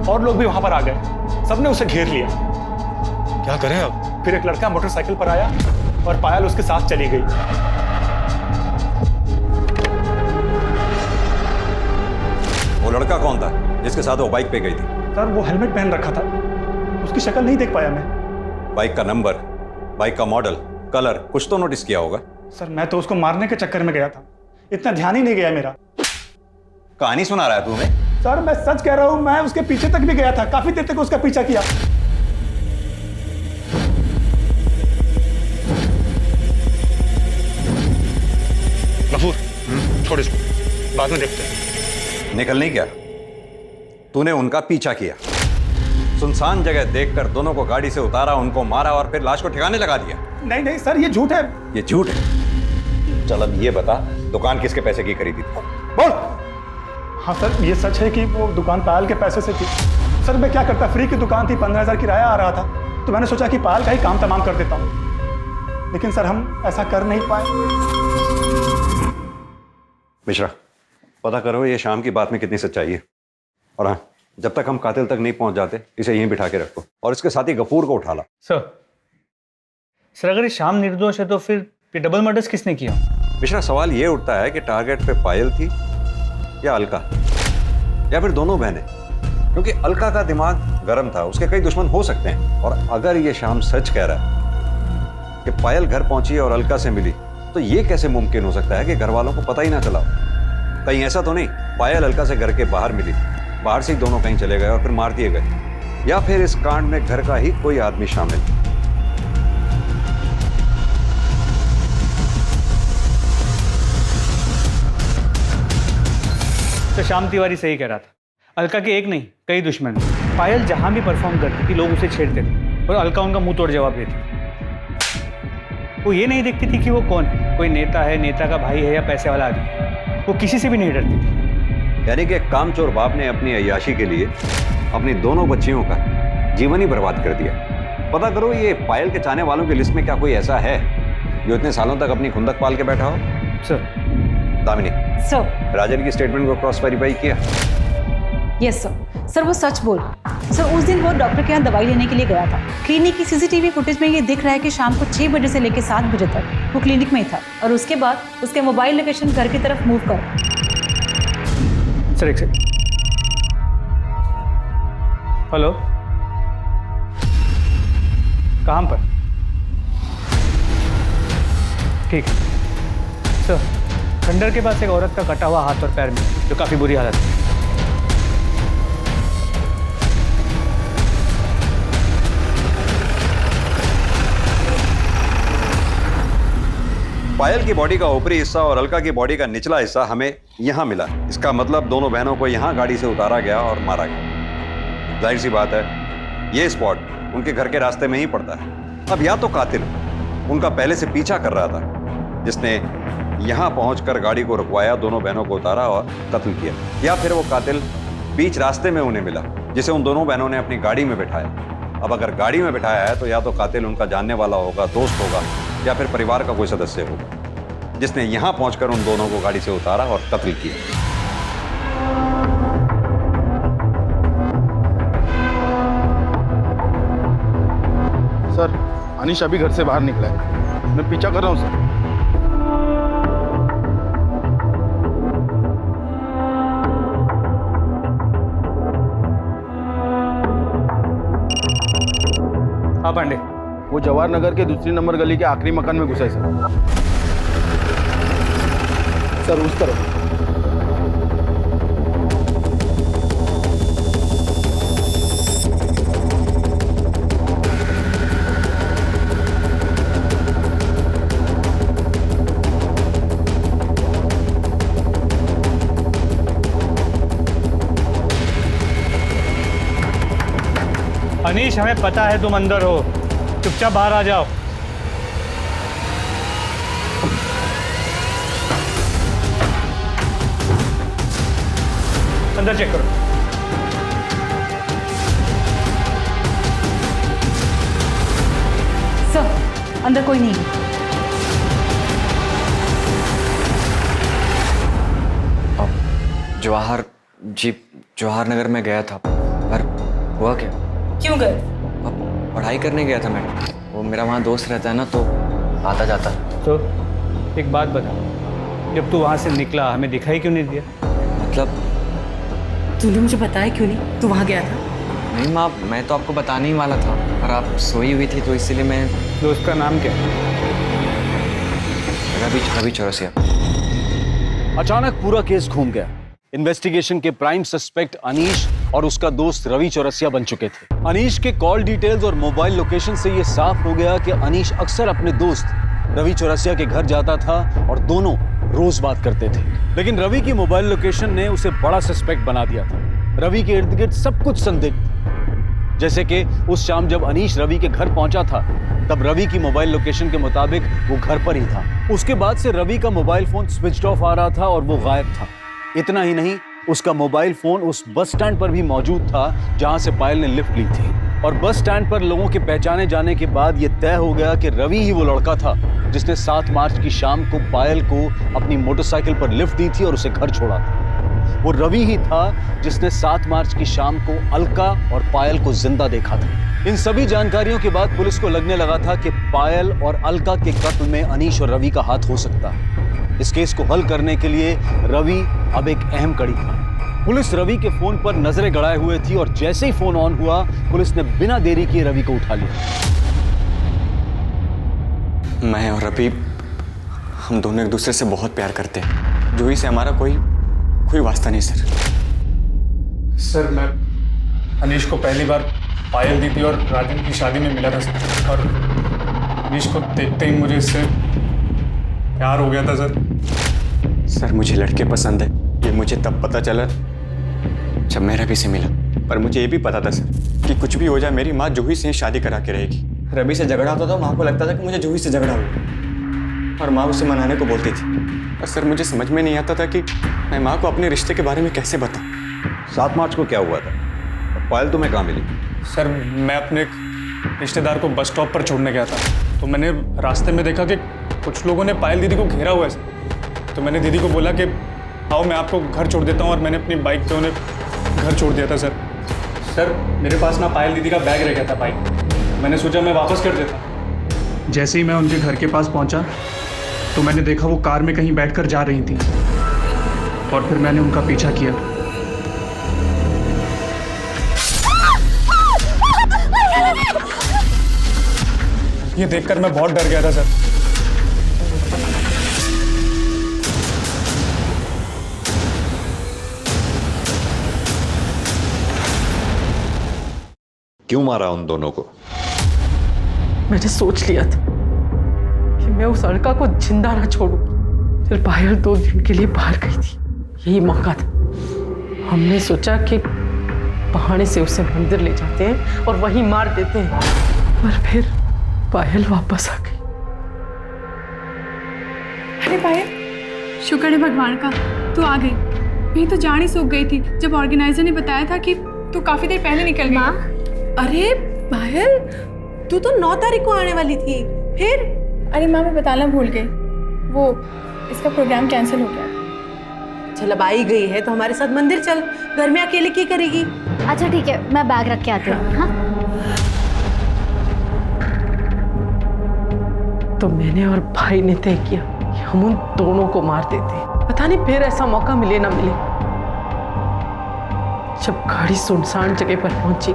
और लोग भी वहां पर आ गए। सबने उसे घेर लिया। क्या करें अब? फिर एक लड़का मोटरसाइकिल पर आया और पायल उसके साथ चली गई। वो लड़का कौन था जिसके साथ वो बाइक पे गई थी? सर, वो हेलमेट पहन रखा था, उसकी शक्ल नहीं देख पाया मैं। बाइक का नंबर, बाइक का मॉडल, कलर कुछ तो नोटिस किया होगा? सर, मैं तो उसको मारने के चक्कर में गया था, इतना ध्यान ही नहीं गया मेरा। कहानी सुना रहा है तू हमें? सर, मैं सच कह रहा हूं, मैं उसके पीछे तक भी गया था, काफी देर तक उसका पीछा किया। गफूर, छोड़ इसको, बाद में देखते हैं। निकल नहीं क्या? तूने उनका पीछा किया, सुनसान जगह देखकर दोनों को गाड़ी से उतारा, उनको मारा और फिर लाश को ठिकाने लगा दिया। नहीं नहीं सर, ये झूठ है। ये झूठ है? चल अब ये बता, दुकान किसके पैसे की खरीदी थी? बोल। हाँ सर, ये सच है कि वो दुकान पायल के पैसे से थी। सर, मैं क्या करता, फ्री की दुकान थी, 15,000 किराया आ रहा था, तो मैंने सोचा कि पायल का ही काम तमाम कर देता हूँ। लेकिन सर, हम ऐसा कर नहीं पाए। मिश्रा, पता करो ये शाम की बात में कितनी सच्चाई है। और हाँ, जब तक हम कातिल तक नहीं पहुंच जाते, इसे यहीं बिठा के रखो और इसके साथ ही गफूर को उठा ला। सर, अगर ये शाम निर्दोष है तो फिर ये डबल मर्डर्स किसने किया? मिश्रा, सवाल ये उठता है कि टारगेट पे पायल थी या अलका, या फिर दोनों बहनें, क्योंकि अलका का दिमाग गर्म था, उसके कई दुश्मन हो सकते हैं। और अगर ये शाम सच कह रहा है कि पायल घर पहुंची और अलका से मिली, तो ये कैसे मुमकिन हो सकता है कि घर वालों को पता ही ना चला? कहीं ऐसा तो नहीं पायल अलका से घर के बाहर मिली, बाहर से ही दोनों कहीं चले गए और फिर मार दिए गए, या फिर इस कांड में घर का ही कोई आदमी शामिल? तो श्याम तिवारी सही कह रहा था, अलका के एक नहीं कई दुश्मन। पायल जहां भी परफॉर्म करती थी लोग उसे छेड़ते थे और अलका उनका मुंह तोड़ जवाब देती। वो ये नहीं देखती थी कि वो कौन है, कोई नेता है, नेता का भाई है या पैसे वाला आदमी, वो किसी से भी नहीं डरती थी। यानी कि एक कामचोर बाप ने अपनी अय्याशी के लिए अपनी दोनों बच्चियों का जीवन ही बर्बाद कर दिया। पता करो ये पायल के चाहने वालों की लिस्ट में क्या कोई ऐसा है जो इतने सालों तक अपनी खुंदक पाल के बैठा हो? सर। दामिनी सर, राजन की स्टेटमेंट को क्रॉस वेरीफाई किया? Yes sir. सर, वो सच बोल। सर, उस दिन वो डॉक्टर के यहाँ दवाई लेने के लिए गया था। क्लिनिक की सीसीटीवी फुटेज में ये दिख रहा है कि शाम को 6 बजे से लेकर 7 बजे तक वो क्लिनिक में ही था और उसके बाद उसके मोबाइल लोकेशन घर की तरफ मूव कर। सर, एक सेकंड। हेलो, कहाँ पर? ठीक है सर। खंडर के पास एक औरत का कटा हुआ हाथ और पैर में जो काफी बुरी हालत है। पायल की बॉडी का ऊपरी हिस्सा और अलका की बॉडी का निचला हिस्सा हमें यहाँ मिला। इसका मतलब दोनों बहनों को यहाँ गाड़ी से उतारा गया और मारा गया। जाहिर सी बात है, ये स्पॉट उनके घर के रास्ते में ही पड़ता है। अब या तो कातिल उनका पहले से पीछा कर रहा था, जिसने यहाँ पहुंचकर गाड़ी को रुकवाया, दोनों बहनों को उतारा और कत्ल किया, या फिर वो कातिल बीच रास्ते में उन्हें मिला, जिसे उन दोनों बहनों ने अपनी गाड़ी में बिठाया। अब अगर गाड़ी में बिठाया है तो या तो कातिल उनका जानने वाला होगा, दोस्त होगा, या फिर परिवार का कोई सदस्य होगा, जिसने यहां पहुंचकर उन दोनों को गाड़ी से उतारा और कत्ल किया। सर, अनीश अभी घर से बाहर निकला है। मैं पीछा कर रहा हूं सर। हाँ पांडे, वो जवाहर नगर के दूसरी नंबर गली के आखिरी मकान में घुसा है सर, उस तरफ। अनीश, हमें पता है तुम अंदर हो, चुपचाप बाहर आ जाओ। अंदर चेक करो। सर, अंदर कोई नहीं है। जवाहर नगर में गया था, पर हुआ क्या? क्यों गए? पढ़ाई करने गया था मैडम। वो मेरा वहाँ दोस्त रहता है ना, तो आता जाता। तो एक बात बता, जब तू वहाँ से निकला हमें दिखाई क्यों नहीं दिया? मतलब तूने मुझे बताया क्यों नहीं? तू वहाँ गया था? नहीं माँ, मैं तो आपको बताने ही वाला था, पर आप सोई हुई थी तो इसलिए मैं। दोस्त का नाम क्या है? रवि चौरसिया। अचानक पूरा केस घूम गया। इन्वेस्टिगेशन के प्राइम सस्पेक्ट अनीश और उसका दोस्त रवि चौरसिया बन चुके थे। अनीश के कॉल डिटेल्स और मोबाइल लोकेशन से यह साफ हो गया कि अनीश अक्सर अपने दोस्त रवि चौरसिया के घर जाता था और दोनों रोज बात करते थे। लेकिन रवि की मोबाइल लोकेशन ने उसे बड़ा सस्पेक्ट बना दिया था। रवि के इर्द गिर्द सब कुछ संदिग्ध। जैसे कि उस शाम जब अनीश रवि के घर पहुंचा था, तब रवि की मोबाइल लोकेशन के मुताबिक वो घर पर ही था। उसके बाद से रवि का मोबाइल फोन स्विच ऑफ आ रहा था और वो गायब था। इतना ही नहीं, उसका मोबाइल फोन उस बस स्टैंड पर भी मौजूद था जहां से पायल ने लिफ्ट ली थी। और बस स्टैंड पर लोगों के पहचाने जाने के बाद यह तय हो गया कि रवि ही वो लड़का था जिसने 7 मार्च की शाम को पायल को अपनी मोटरसाइकिल पर लिफ्ट दी थी और उसे घर छोड़ा था। वो रवि ही था जिसने 7 मार्च की शाम को अलका और पायल को जिंदा देखा था। इन सभी जानकारियों के बाद पुलिस को लगने लगा था कि पायल और अलका के कत्ल में अनीश और रवि का हाथ हो सकता है। इस केस को हल करने के लिए रवि अब एक अहम कड़ी था। पुलिस रवि के फोन पर नजरें गड़ाए हुए थी और जैसे ही फोन ऑन हुआ, पुलिस ने बिना देरी किए रवि को उठा लिया। मैं और रवि, हम दोनों एक दूसरे से बहुत प्यार करते हैं। जूही से हमारा कोई वास्ता नहीं सर। सर, मैं अनीश को पहली बार पायल दीदी और राजन की शादी में मिला था सर, और अनीश को देखते ही मुझे इससे प्यार हो गया था सर। मुझे लड़के पसंद है, ये मुझे तब पता चला जब मैं रवि से मिला। पर मुझे ये भी पता था सर कि कुछ भी हो जाए मेरी माँ जूही से शादी करा के रहेगी। रवि से झगड़ा होता था, माँ को लगता था कि मुझे जूही से झगड़ा हुआ, और माँ उसे मनाने को बोलती थी। और सर, मुझे समझ में नहीं आता था कि मैं माँ को अपने रिश्ते के बारे में कैसे बताऊँ। 7 मार्च को क्या हुआ था? पायल तुम्हें कहाँ मिली? सर, मैं अपने एक रिश्तेदार को बस स्टॉप पर छोड़ने गया था, तो मैंने रास्ते में देखा कि कुछ लोगों ने पायल दीदी को घेरा हुआ है। तो मैंने दीदी को बोला कि आओ मैं आपको घर छोड़ देता हूँ, और मैंने अपनी बाइक पे उन्हें घर छोड़ दिया था सर। मेरे पास ना पायल दीदी का बैग रह गया था बाइक, मैंने सोचा मैं वापस कर देता। जैसे ही मैं उनके घर के पास पहुँचा तो मैंने देखा वो कार में कहीं बैठकर जा रही थी, और फिर मैंने उनका पीछा किया। ये देखकर मैं बहुत डर गया था सर। क्यों मारा उन दोनों को? मैंने सोच लिया था कि मैं उस लड़का को जिंदा ना छोड़ूं। फिर पायल 2 दिन के लिए बाहर गई थी, यही मौका था। हमने सोचा कि बहाने से उसे मंदिर ले जाते हैं और वहीं मार देते हैं, पर फिर पायल वापस आ गई। अरे पायल, शुक्र है भगवान का तू आ गई। नहीं तो जान ही सूख गई थी जब ऑर्गेनाइजर ने बताया था कि तू काफी देर पहले निकल गई। अरे पायल, तू तो 9 तारीख को आने वाली थी, फिर? अरे माँ, मैं बताना भूल गई, वो इसका प्रोग्राम कैंसिल हो गया। चल अब आई गई है तो हमारे साथ मंदिर चल, घर में अकेले क्या करेगी? अच्छा ठीक है, मैं बैग रख के आती हूँ। हाँ? तो मैंने और भाई ने तय किया कि हम उन दोनों को मार देते। पता नहीं फिर ऐसा मौका मिले ना मिले। जब गाड़ी सुनसान जगह पर पहुंची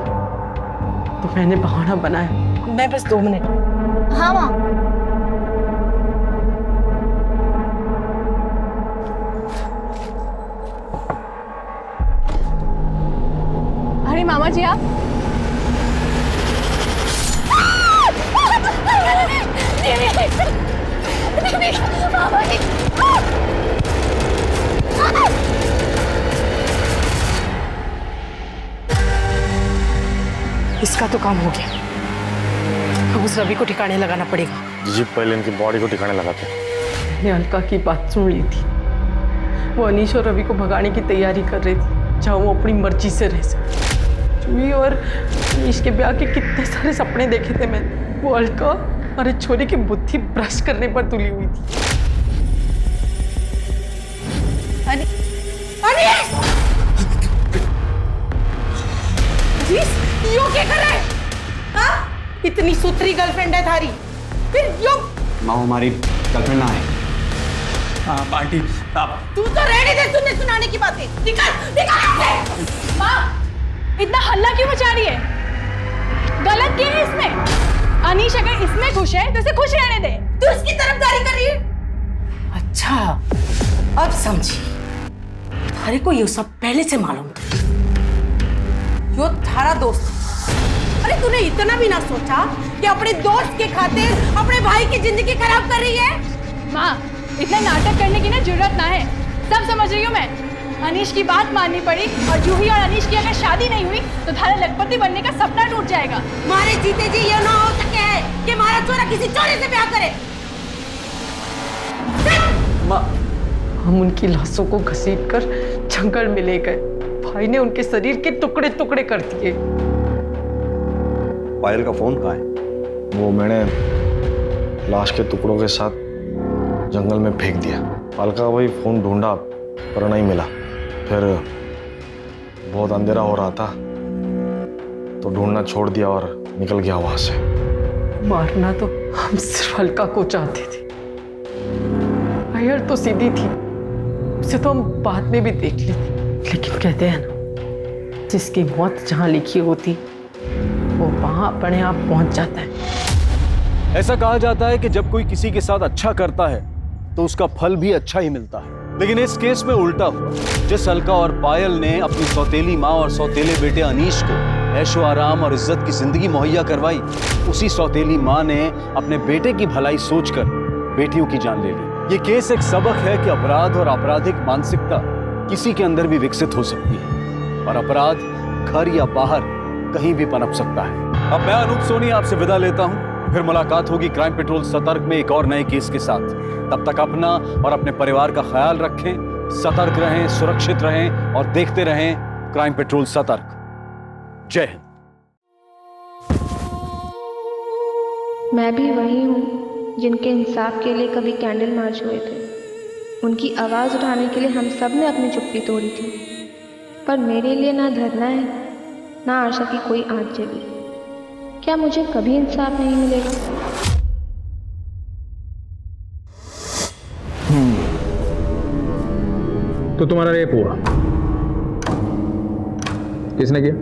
तो मैंने बहाना बनाया, मैं बस 2 मिनट। हाँ माँ। अरे मामा जी आप। इसका तो काम हो गया। अब उस रवि को ठिकाने लगाना पड़ेगा। जी पहले इनकी बॉडी को ठिकाने लगाते हैं। मैंने अलका की बात सुन ली थी। वो अनीश और रवि को भगाने की तैयारी कर रही थी, जहाँ वो अपनी मर्जी से रह सके। जूही और अनीश के ब्याह के कितने सारे सपने देखे थे मैंने। वो अलका और छोरी की बुद्धि भ्रष्ट करने पर तुली हुई थी। यो क्या कर रहा है? हाँ? इतनी सुथरी गर्लफ्रेंड है थारी, फिर यो? माँ हमारी गर्लफ्रेंड ना है। आंटी आप तू तो रेडी थे सुनने सुनाने की बातें। निकल निकल। माँ, इतना हल्ला क्यों मचा रही है? गलत क्या है इसमें? अनीश अगर इसमें खुश है तो इसे खुश रहने दे। तू इसकी तरफदारी कर रही है? अच्छा, अब समझी। थारे को ये सब पहले से मालूम था। यो थारा दोस्त। अरे तूने इतना भी ना सोचा कि अपने दोस्त के खातिर अपने भाई की जिंदगी खराब कर रही है? माँ, इतना नाटक करने की ना जरूरत ना है। सब समझ रही हूँ मैं। अनीश की बात माननी पड़ी और जूही और अनीश की अगर शादी नहीं हुई तो थारा लखपति बनने का सपना टूट जाएगा। मारे जीते जी ये ना हो सके है कि हमारा चोरा किसी चोरे से ब्याह करे। माँ, हम उनकी लाशों को घसीटकर जंगल में ले गए। भाई ने उनके शरीर के टुकड़े टुकड़े कर दिए। पायल का फोन कहाँ है? वो मैंने लाश के टुकड़ों के साथ जंगल में फेंक दिया। अलका वही फोन ढूंढा पर नहीं मिला। फिर बहुत अंधेरा हो रहा था तो ढूंढना छोड़ दिया और निकल गया वहां से। मारना तो हम सिर्फ अलका को चाहते थे। पायल तो सीधी थी, उसे तो हम बाद में भी देख लेते। लेकिन कहते हैं ना, जिसकी मौत जहां लिखी होती वो वहां अपने आप पहुंच जाता है। ऐसा कहा जाता है कि जब कोई किसी के साथ अच्छा करता है तो उसका फल भी अच्छा ही मिलता है। लेकिन इस केस में उल्टा हुआ। जिस अलका और पायल ने अपनी सौतेली माँ और सौतेले बेटे अनीश को ऐशो आराम और इज्जत की जिंदगी मुहैया करवाई, उसी सौतेली माँ ने अपने बेटे की भलाई सोचकर बेटियों की जान ले ली। ये केस एक सबक है कि अपराध और आपराधिक मानसिकता किसी के अंदर भी विकसित हो सकती है और अपराध घर या बाहर कहीं भी पनप सकता है। अब मैं अनूप सोनी आपसे विदा लेता हूं। फिर मुलाकात होगी क्राइम पेट्रोल सतर्क में एक और नए केस के साथ। तब तक अपना और अपने परिवार का ख्याल रखें, सतर्क रहें, सुरक्षित रहें और देखते रहें क्राइम पेट्रोल सतर्क। जय हिंद। मैं भी वही हूँ जिनके इंसाफ के लिए कभी कैंडल मार्च हुए थे। उनकी आवाज़ उठाने के लिए हम सब ने अपनी चुप्पी तोड़ी थी, पर मेरे लिए ना धरना है ना आशा की कोई आँच जली। क्या मुझे कभी इंसाफ नहीं मिलेगा? तो तुम्हारा रेप हुआ, किसने किया?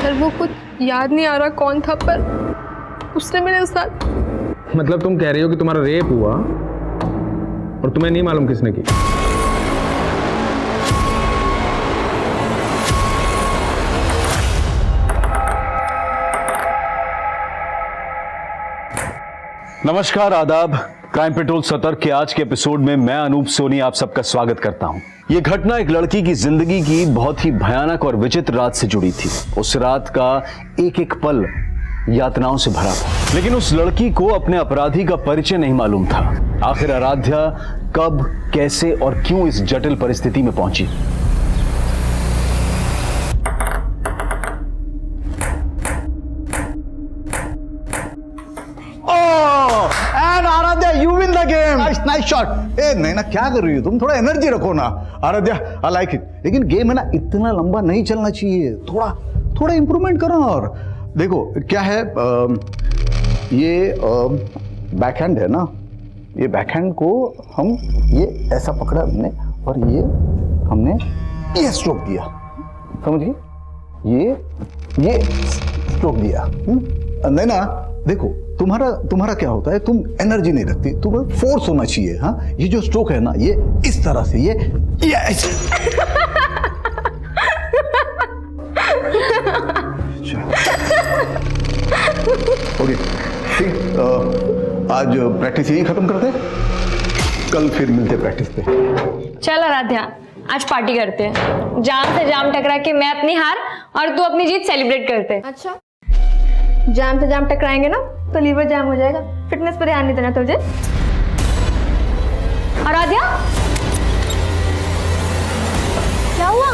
सर वो कुछ याद नहीं आ रहा कौन था, पर उसने मेरे साथ। मतलब तुम कह रही हो कि तुम्हारा रेप हुआ और तुम्हें नहीं मालूम किसने की? नमस्कार, आदाब। क्राइम पेट्रोल सतर्क के आज के एपिसोड में मैं अनूप सोनी आप सबका स्वागत करता हूं। यह घटना एक लड़की की जिंदगी की बहुत ही भयानक और विचित्र रात से जुड़ी थी। उस रात का एक एक पल यातनाओं से भरा था, लेकिन उस लड़की को अपने अपराधी का परिचय नहीं मालूम था। आखिर आराध्या कब, कैसे और क्यों इस जटिल परिस्थिति में पहुंची? And Aaradhya, you win the game. Nice shot. ए नैना, क्या कर रही हो तुम? थोड़ा एनर्जी रखो ना। Aaradhya, I like it. लेकिन गेम है ना, इतना लंबा नहीं चलना चाहिए। थोड़ा इंप्रूवमेंट करो। और देखो क्या है, ये बैकहैंड है ना, ये बैकहैंड को हम ये ऐसा पकड़ा हमने और ये हमने ये स्ट्रोक दिया, समझिए? ये स्ट्रोक दिया। नैना देखो, तुम्हारा क्या होता है, तुम एनर्जी नहीं रखती, तुम्हें फोर्स होना चाहिए। हाँ, ये जो स्ट्रोक है ना, ये इस तरह से, ये ऐसे। ओके, ठीक। आज प्रैक्टिस यही खत्म करते हैं, कल फिर मिलते प्रैक्टिस पे। चल आराध्या, आज पार्टी करते हैं। जाम से जाम टकरा के मैं अपनी हार और तू अपनी जीत सेलिब्रेट करते हैं। अच्छा, जाम से जाम टकराएंगे ना तो लीवर जाम हो जाएगा। फिटनेस पर ध्यान नहीं देना तुझे। आराध्या, क्या हुआ?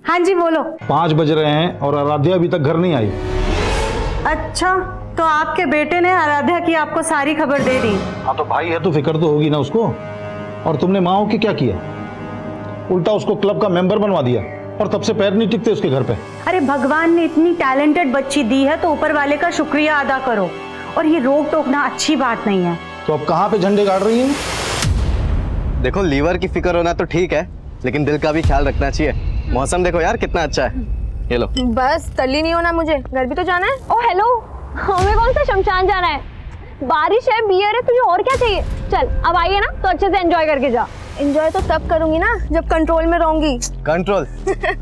हाँ जी, बोलो। 5 बज रहे हैं और आराध्या अभी तक घर नहीं आई। अच्छा, तो आपके बेटे ने आराध्या की आपको सारी खबर दे दी? हाँ, तो भाई है तो फिक्र तो होगी ना उसको। और तुमने माँ के क्या किया? उल्टा उसको क्लब का मेंबर बनवा दिया और तब से पैर नहीं टिकते उसके घर पे। अरे भगवान ने इतनी टैलेंटेड बच्ची दी है तो ऊपर वाले का शुक्रिया अदा करो। और ये रोक टोकना अच्छी बात नहीं है। तो अब कहाँ पे झंडे गाड़ रही है? देखो, लीवर की फिक्र होना तो ठीक है, लेकिन दिल का भी ख्याल रखना चाहिए। मौसम देखो यार कितना अच्छा है। ये लो। बस तल्ली नहीं होना मुझे, घर भी तो जाना है। ओ हेलो, हमें कौन सा शमशान जाना है? बारिश है, बियर है, तुझे और क्या चाहिए? चल अब आइए ना, तो अच्छे से एंजॉय करके जा। एंजॉय तो तब करूंगी ना जब कंट्रोल में रहूंगी। कंट्रोल?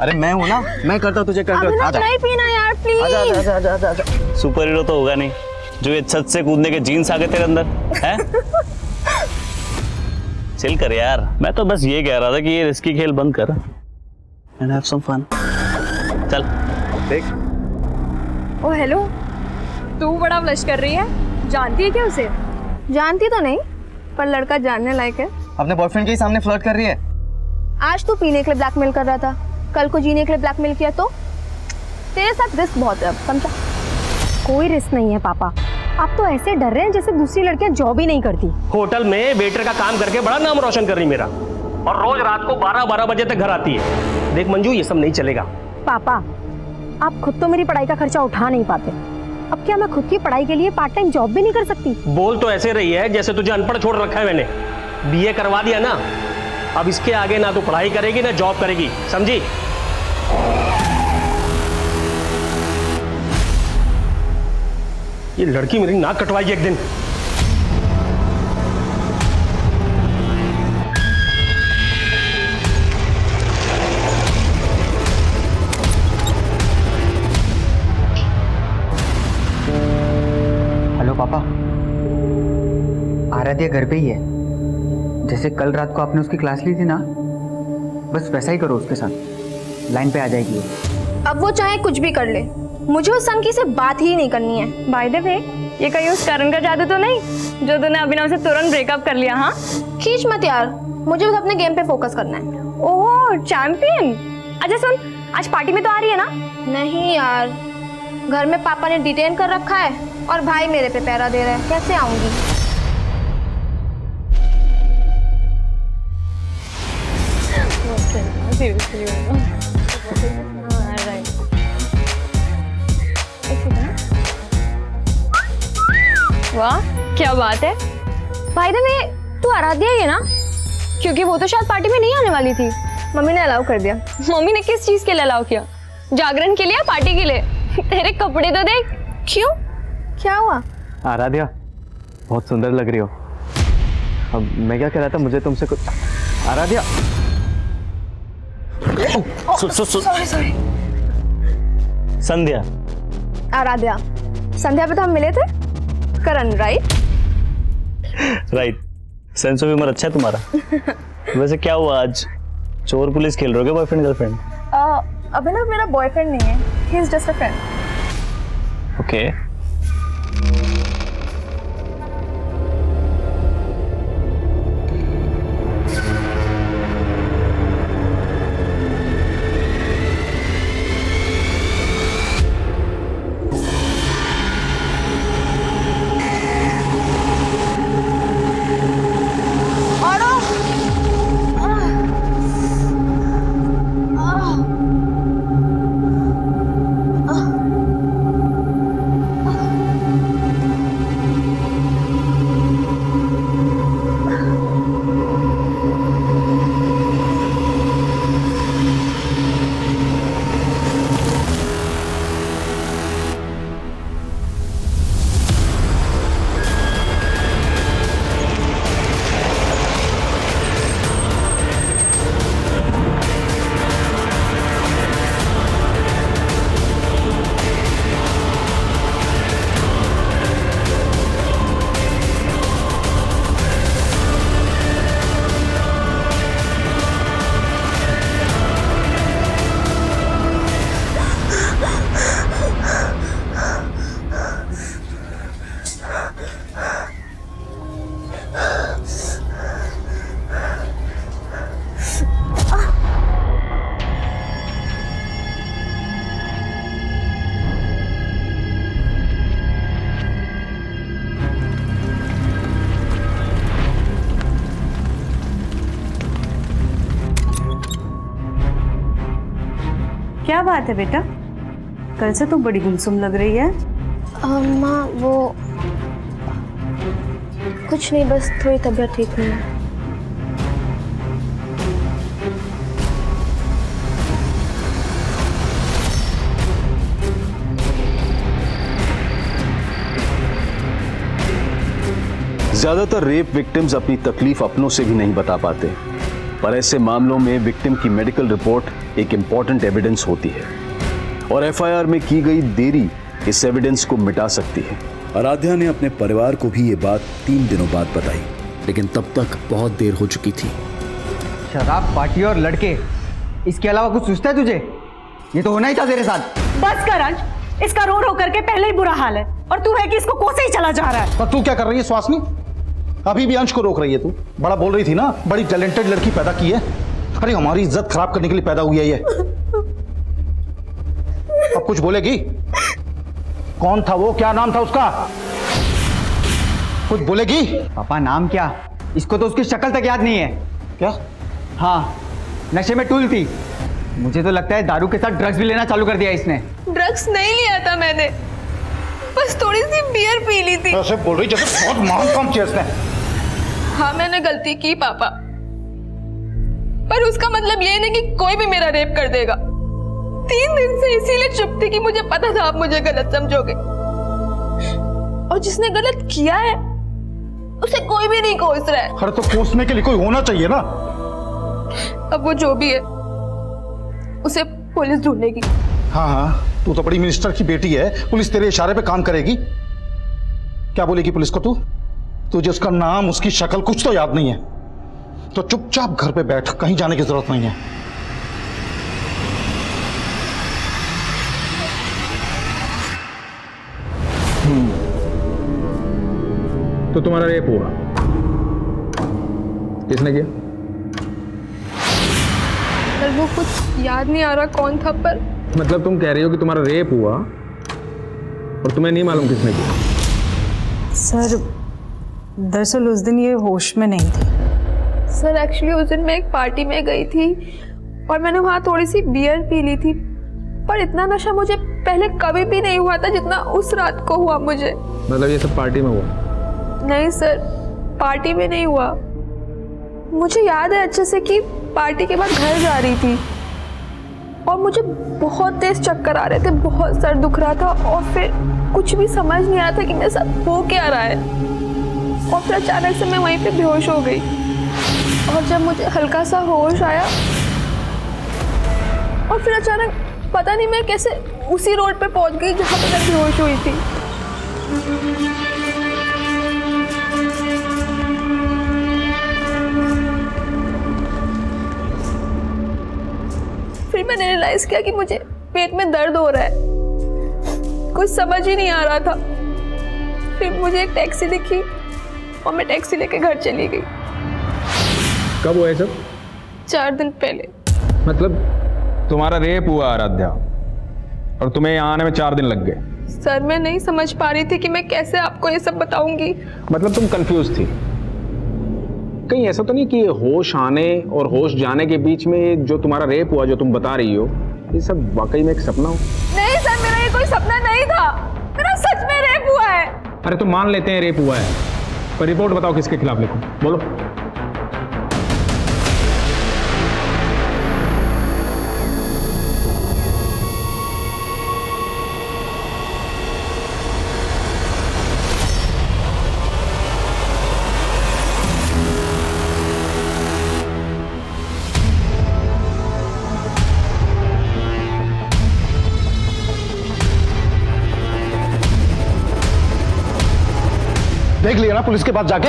अरे मैं हूँ ना, मैं करता हूँ तुझे कंट्रोल। आजा। नहीं पीना यार, प्लीज। आजा। सुपर हीरो तो होगा नहीं जो ये छत से कूदने के जीन्स आ गए तेरे अंदर है। चिल कर यार, मैं तो बस ये कह रहा था कि ये रिस्की खेल बंद कर एंड हैव सम फन। चल देख। ओ हेलो, तू बड़ा ब्लश कर रही है। जानती है क्या उसे? जानती तो नहीं, पर लड़का जानने लायक है। अपने बॉयफ्रेंड के सामने फ्लर्ट कर रही है। आज तू पीने के लिए ब्लैकमेल कर रहा था, कल को जीने के लिए ब्लैकमेल किया तो तेरे साथ रिस्क बहुत है, समझा? कोई रिस्क नहीं है पापा। आप तो ऐसे डर रहे हैं जैसे दूसरी लड़कियां जॉब ही नहीं करती। होटल में वेटर का काम करके बड़ा नाम रोशन कर रही मेरा, और रोज रात को 12-12 बजे तक घर आती है। देख मंजू, ये सब नहीं चलेगा। पापा, आप खुद तो मेरी पढ़ाई का खर्चा उठा नहीं पाते, अब क्या मैं खुद की पढ़ाई के लिए पार्ट टाइम जॉब भी नहीं कर सकती? बोल तो ऐसे रही है जैसे तुझे अनपढ़ छोड़ रखा है मैंने। बीए करवा दिया ना, अब इसके आगे ना तो पढ़ाई करेगी ना जॉब करेगी, समझी? ये लड़की मेरी नाक कटवाएगी एक दिन। हेलो पापा, आराध्या घर पे ही है। जैसे कल रात को आपने उसकी क्लास ली थी ना, बस वैसा ही करो उसके साथ, लाइन पे आ जाएगी। अब वो चाहे कुछ भी कर ले, मुझे उस सनकी से बात ही नहीं करनी है। बाय द वे, ये कहीं उस करण का जादू तो नहीं जो तूने अभिनव से तुरंत ब्रेकअप कर लिया? हाँ, खींच मत यार, मुझे बस अपने गेम पे फोकस करना है। ओह चैंपियन। अच्छा सुन, आज पार्टी में तो आ रही है ना? नहीं यार, घर में पापा ने डिटेन कर रखा है और भाई मेरे पे पहरा दे रहा है, कैसे आऊंगी? वाह क्या बात है। भाई द वे, तू आराध्या ही है ना? क्योंकि वो तो शायद पार्टी में नहीं आने वाली थी। मम्मी ने अलाउ कर दिया। मम्मी ने किस चीज के लिए अलाउ किया? जागरण के लिए, पार्टी के लिए? तेरे कपड़े तो देख। क्यों, क्या हुआ? आराध्या, बहुत सुंदर लग रही हो। अब मैं क्या कह रहा था, मुझे तुमसे कुछ। आराध्या, सॉरी संध्या। आराध्या। संध्या पे तो हम मिले थे। Karan, right? Right. Sense of humour अच्छा है तुम्हारा। वैसे क्या हुआ आज, चोर पुलिस खेल रहे हो क्या बॉयफ्रेंड गर्लफ्रेंड? अभिनव मेरा बॉयफ्रेंड नहीं है, he is just a friend. Okay. क्या बात है बेटा, कल से तुम बड़ी गुमसुम लग रही है। माँ वो कुछ नहीं, बस थोड़ी तबीयत ठीक नहीं है। ज्यादातर रेप विक्टिम्स अपनी तकलीफ अपनों से भी नहीं बता पाते, पर ऐसे मामलों में विक्टिम की मेडिकल रिपोर्ट एक इंपॉर्टेंट एविडेंस होती है और एफआईआर में की गई देरी इस एविडेंस को मिटा सकती है। आराध्या ने अपने परिवार को भी ये बात 3 दिनों बाद बताई, लेकिन तब तक बहुत देर हो चुकी थी। शराब, पार्टी और लड़के, इसके अलावा कुछ सोचता है तुझे? ये तो होना ही था तेरे साथ। बस कर अंश, इसका रो रो करके पहले ही बुरा हाल है और तू है कि इसको कोसे ही चला जा रहा है। तो तू क्या कर रही है सुहासिनी? अभी भी अंश को रोक रही है तू। बड़ा बोल रही थी ना, बड़ी टैलेंटेड लड़की पैदा की है। अरे हमारी इज्जत खराब करने के लिए पैदा हुई है ये। अब कुछ बोलेगी? कौन था वो, क्या नाम था उसका? कुछ बोलेगी? पापा नाम क्या? इसको तो उसकी शक्ल तक याद नहीं है। क्या? हाँ, नशे में टूल थी। मुझे तो लगता है दारू के साथ ड्रग्स भी लेना चालू कर दिया इसने। ड्रग्स नहीं लिया था मैंने, बस थोड़ी सी बियर पी ली थी। ऐसे बोल रही जैसे बहुत महान काम किया इसने। हाँ मैंने गलती की पापा, पर उसका मतलब ये नहीं कि कोई भी मेरा रेप कर देगा। 3 दिन से इसीलिए चुप थी कि मुझे पता था आप मुझे गलत समझोगे, और जिसने गलत किया है उसे कोई भी नहीं कोस रहा है। अरे तो कोसने के लिए कोई होना चाहिए ना। अब वो जो भी है उसे पुलिस ढूंढेगी। हाँ हाँ, तू तो बड़ी मिनिस्टर की बेटी है, पुलिस तेरे इशारे पे काम करेगी। क्या बोलेगी पुलिस को तू? तुझे उसका नाम, उसकी शक्ल कुछ तो याद नहीं है, तो चुपचाप घर पे बैठ, कहीं जाने की जरूरत नहीं है। तो तुम्हारा रेप हुआ, किसने किया? पर वो कुछ याद नहीं आ रहा कौन था, पर मतलब तुम कह रही हो कि तुम्हारा रेप हुआ और तुम्हें नहीं मालूम किसने किया? सर दरअसल उस दिन ये होश में नहीं थी। सर एक्चुअली उस दिन मैं एक पार्टी में गई थी और मैंने वहाँ थोड़ी सी बियर पी ली थी, पर इतना नशा मुझे पहले कभी भी नहीं हुआ था जितना उस रात को हुआ मुझे। मतलब ये सब पार्टी में हुआ? नहीं सर, पार्टी में नहीं हुआ। मुझे याद है अच्छे से कि पार्टी के बाद घर जा रही थी और मुझे बहुत तेज चक्कर आ रहे थे, बहुत सर दुख रहा था और फिर कुछ भी समझ नहीं आ रहा था कि मेरे साथ हो क्या रहा है, और फिर अचानक से मैं वहीं पे बेहोश हो गई। और जब मुझे हल्का सा होश आया और फिर अचानक पता नहीं मैं कैसे उसी रोड पे पहुंच गई जहाँ पे मैं बेहोश हुई थी। फिर मैंने रियलाइज किया कि मुझे पेट में दर्द हो रहा है, कुछ समझ ही नहीं आ रहा था। फिर मुझे एक टैक्सी दिखी और मैं टैक्सी लेके घर चली गई। कब हुआ है सब? 4 दिन पहले। मतलब तुम्हारा रेप हुआ आराध्या और तुम्हें यहाँ आने में 4 दिन लग गए? सर मैं नहीं समझ पा रही थी कि मैं कैसे आपको ये सब बताऊंगी। मतलब तुम कंफ्यूज थी? कहीं ऐसा तो नहीं कि होश आने और होश जाने के बीच में जो तुम्हारा रेप हुआ जो तुम बता रही हो ये सब वाकई में एक सपना हो? नहीं सर, मेरा ये कोई सपना नहीं था, मेरा सच में रेप हुआ है। अरे तो मान लेते हैं रेप हुआ है, पर रिपोर्ट बताओ किसके खिलाफ लिखूं, बोलो। देख लिया ना पुलिस के पास जाके?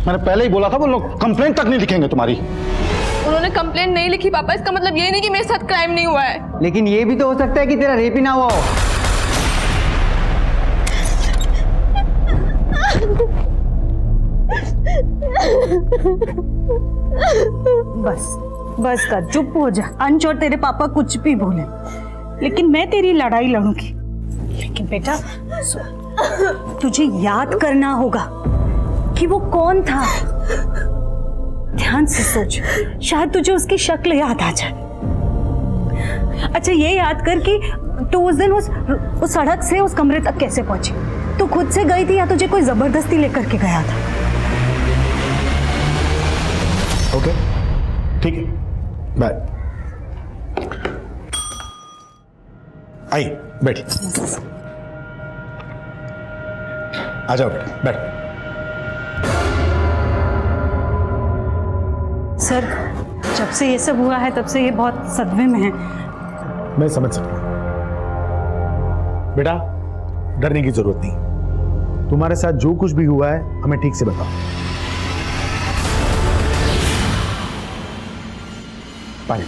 मैंने पहले ही बोला था वो लोग कंप्लेंट तक नहीं लिखेंगे तुम्हारी। उन्होंने कंप्लेंट नहीं लिखी पापा, इसका मतलब ये नहीं कि मेरे साथ क्राइम नहीं हुआ है। लेकिन ये भी तो हो सकता है कि तेरा रेप ही ना हुआ हो। बस बस कर, चुप हो जा। अंश और तेरे पापा कुछ भी बोले, लेकिन मैं तेरी लड़ाई लड़ूंगी। लेकिन बेटा तुझे याद करना होगा कि वो कौन था। ध्यान से सोच, शायद तुझे उसकी शक्ल याद आ जाए। अच्छा ये याद कर कि तू उस दिन उस सड़क से उस कमरे तक कैसे पहुंची। तू खुद से गई थी या तुझे कोई जबरदस्ती लेकर के गया था? ओके ठीक है, बाय। आई बैठी, आ जाओ बेटा, बैठ। सर जब से ये सब हुआ है तब से ये बहुत सदमे में है। मैं समझ सकता हूं बेटा, डरने की जरूरत नहीं। तुम्हारे साथ जो कुछ भी हुआ है हमें ठीक से बताओ। पानी,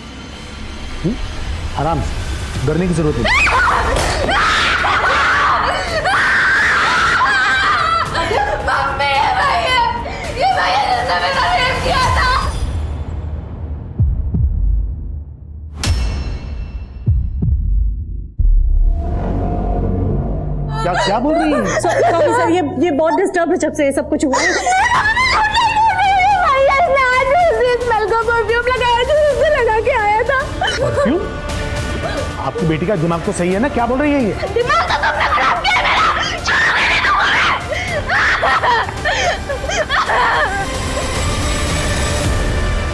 आराम से, डरने की जरूरत नहीं। क्या बोल रही है? सॉरी सर, ये बहुत डिस्टर्ब है जब से ये सब कुछ हुआ है। परफ्यूम लगाया जो उसने लगा के आया था। परफ्यूम? आपकी बेटी का दिमाग तो सही है ना? क्या बोल रही है ये? दिमाग तो तुमने खराब किया मेरा।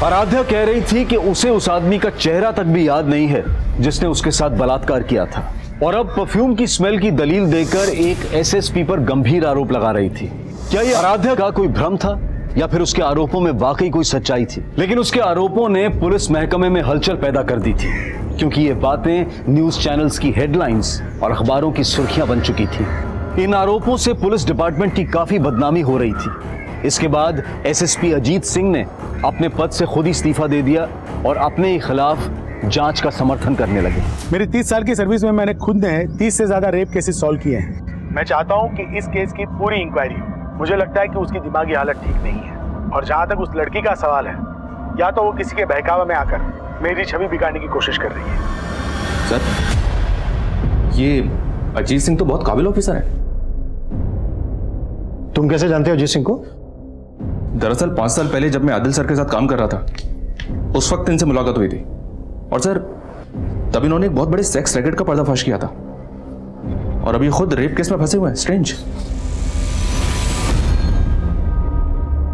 आराध्या कह रही थी कि उसे उस आदमी का चेहरा तक भी याद नहीं है जिसने उसके साथ बलात्कार किया था, और अब परफ्यूम की स्मेल की दलील देकर एक एसएसपी पर गंभीर आरोप लगा रही थी। क्या यह आराध्या का कोई भ्रम था या फिर उसके आरोपों में वाकई कोई सच्चाई थी? लेकिन उसके आरोपों ने पुलिस महकमे में हलचल पैदा कर दी थी, क्योंकि ये बातें न्यूज चैनल्स की हेडलाइंस और अखबारों की सुर्खियां बन चुकी थी। इन आरोपों से पुलिस डिपार्टमेंट की काफी बदनामी हो रही थी। इसके बाद एसएसपी अजीत सिंह ने अपने पद से खुद ही इस्तीफा दे दिया और अपने ही खिलाफ जांच का समर्थन करने लगे। मेरी 30 साल की सर्विस में मैंने खुद ने 30 से ज्यादा रेप केसेस सॉल्व किए हैं। मैं चाहता हूं कि इस केस की पूरी इंक्वायरी हो। मुझे लगता है कि उसकी दिमागी हालत ठीक नहीं है, और जहां तक उस लड़की का सवाल है, या तो वो किसी के बहकावे में आकर मेरी छवि बिगाड़ने की कोशिश कर रही है। सर, ये अजीत सिंह तो बहुत काबिल ऑफिसर है। तुम कैसे जानते हो अजीत सिंह को? दरअसल 5 साल पहले जब मैं आदिल सर के साथ काम कर रहा था, उस वक्त इनसे मुलाकात हुई थी, और सर तब इन्होंने एक बहुत बड़े सेक्स रैकेट का पर्दाफाश किया था, और अभी खुद रेप केस में फंसे हुए हैं। स्ट्रेंज।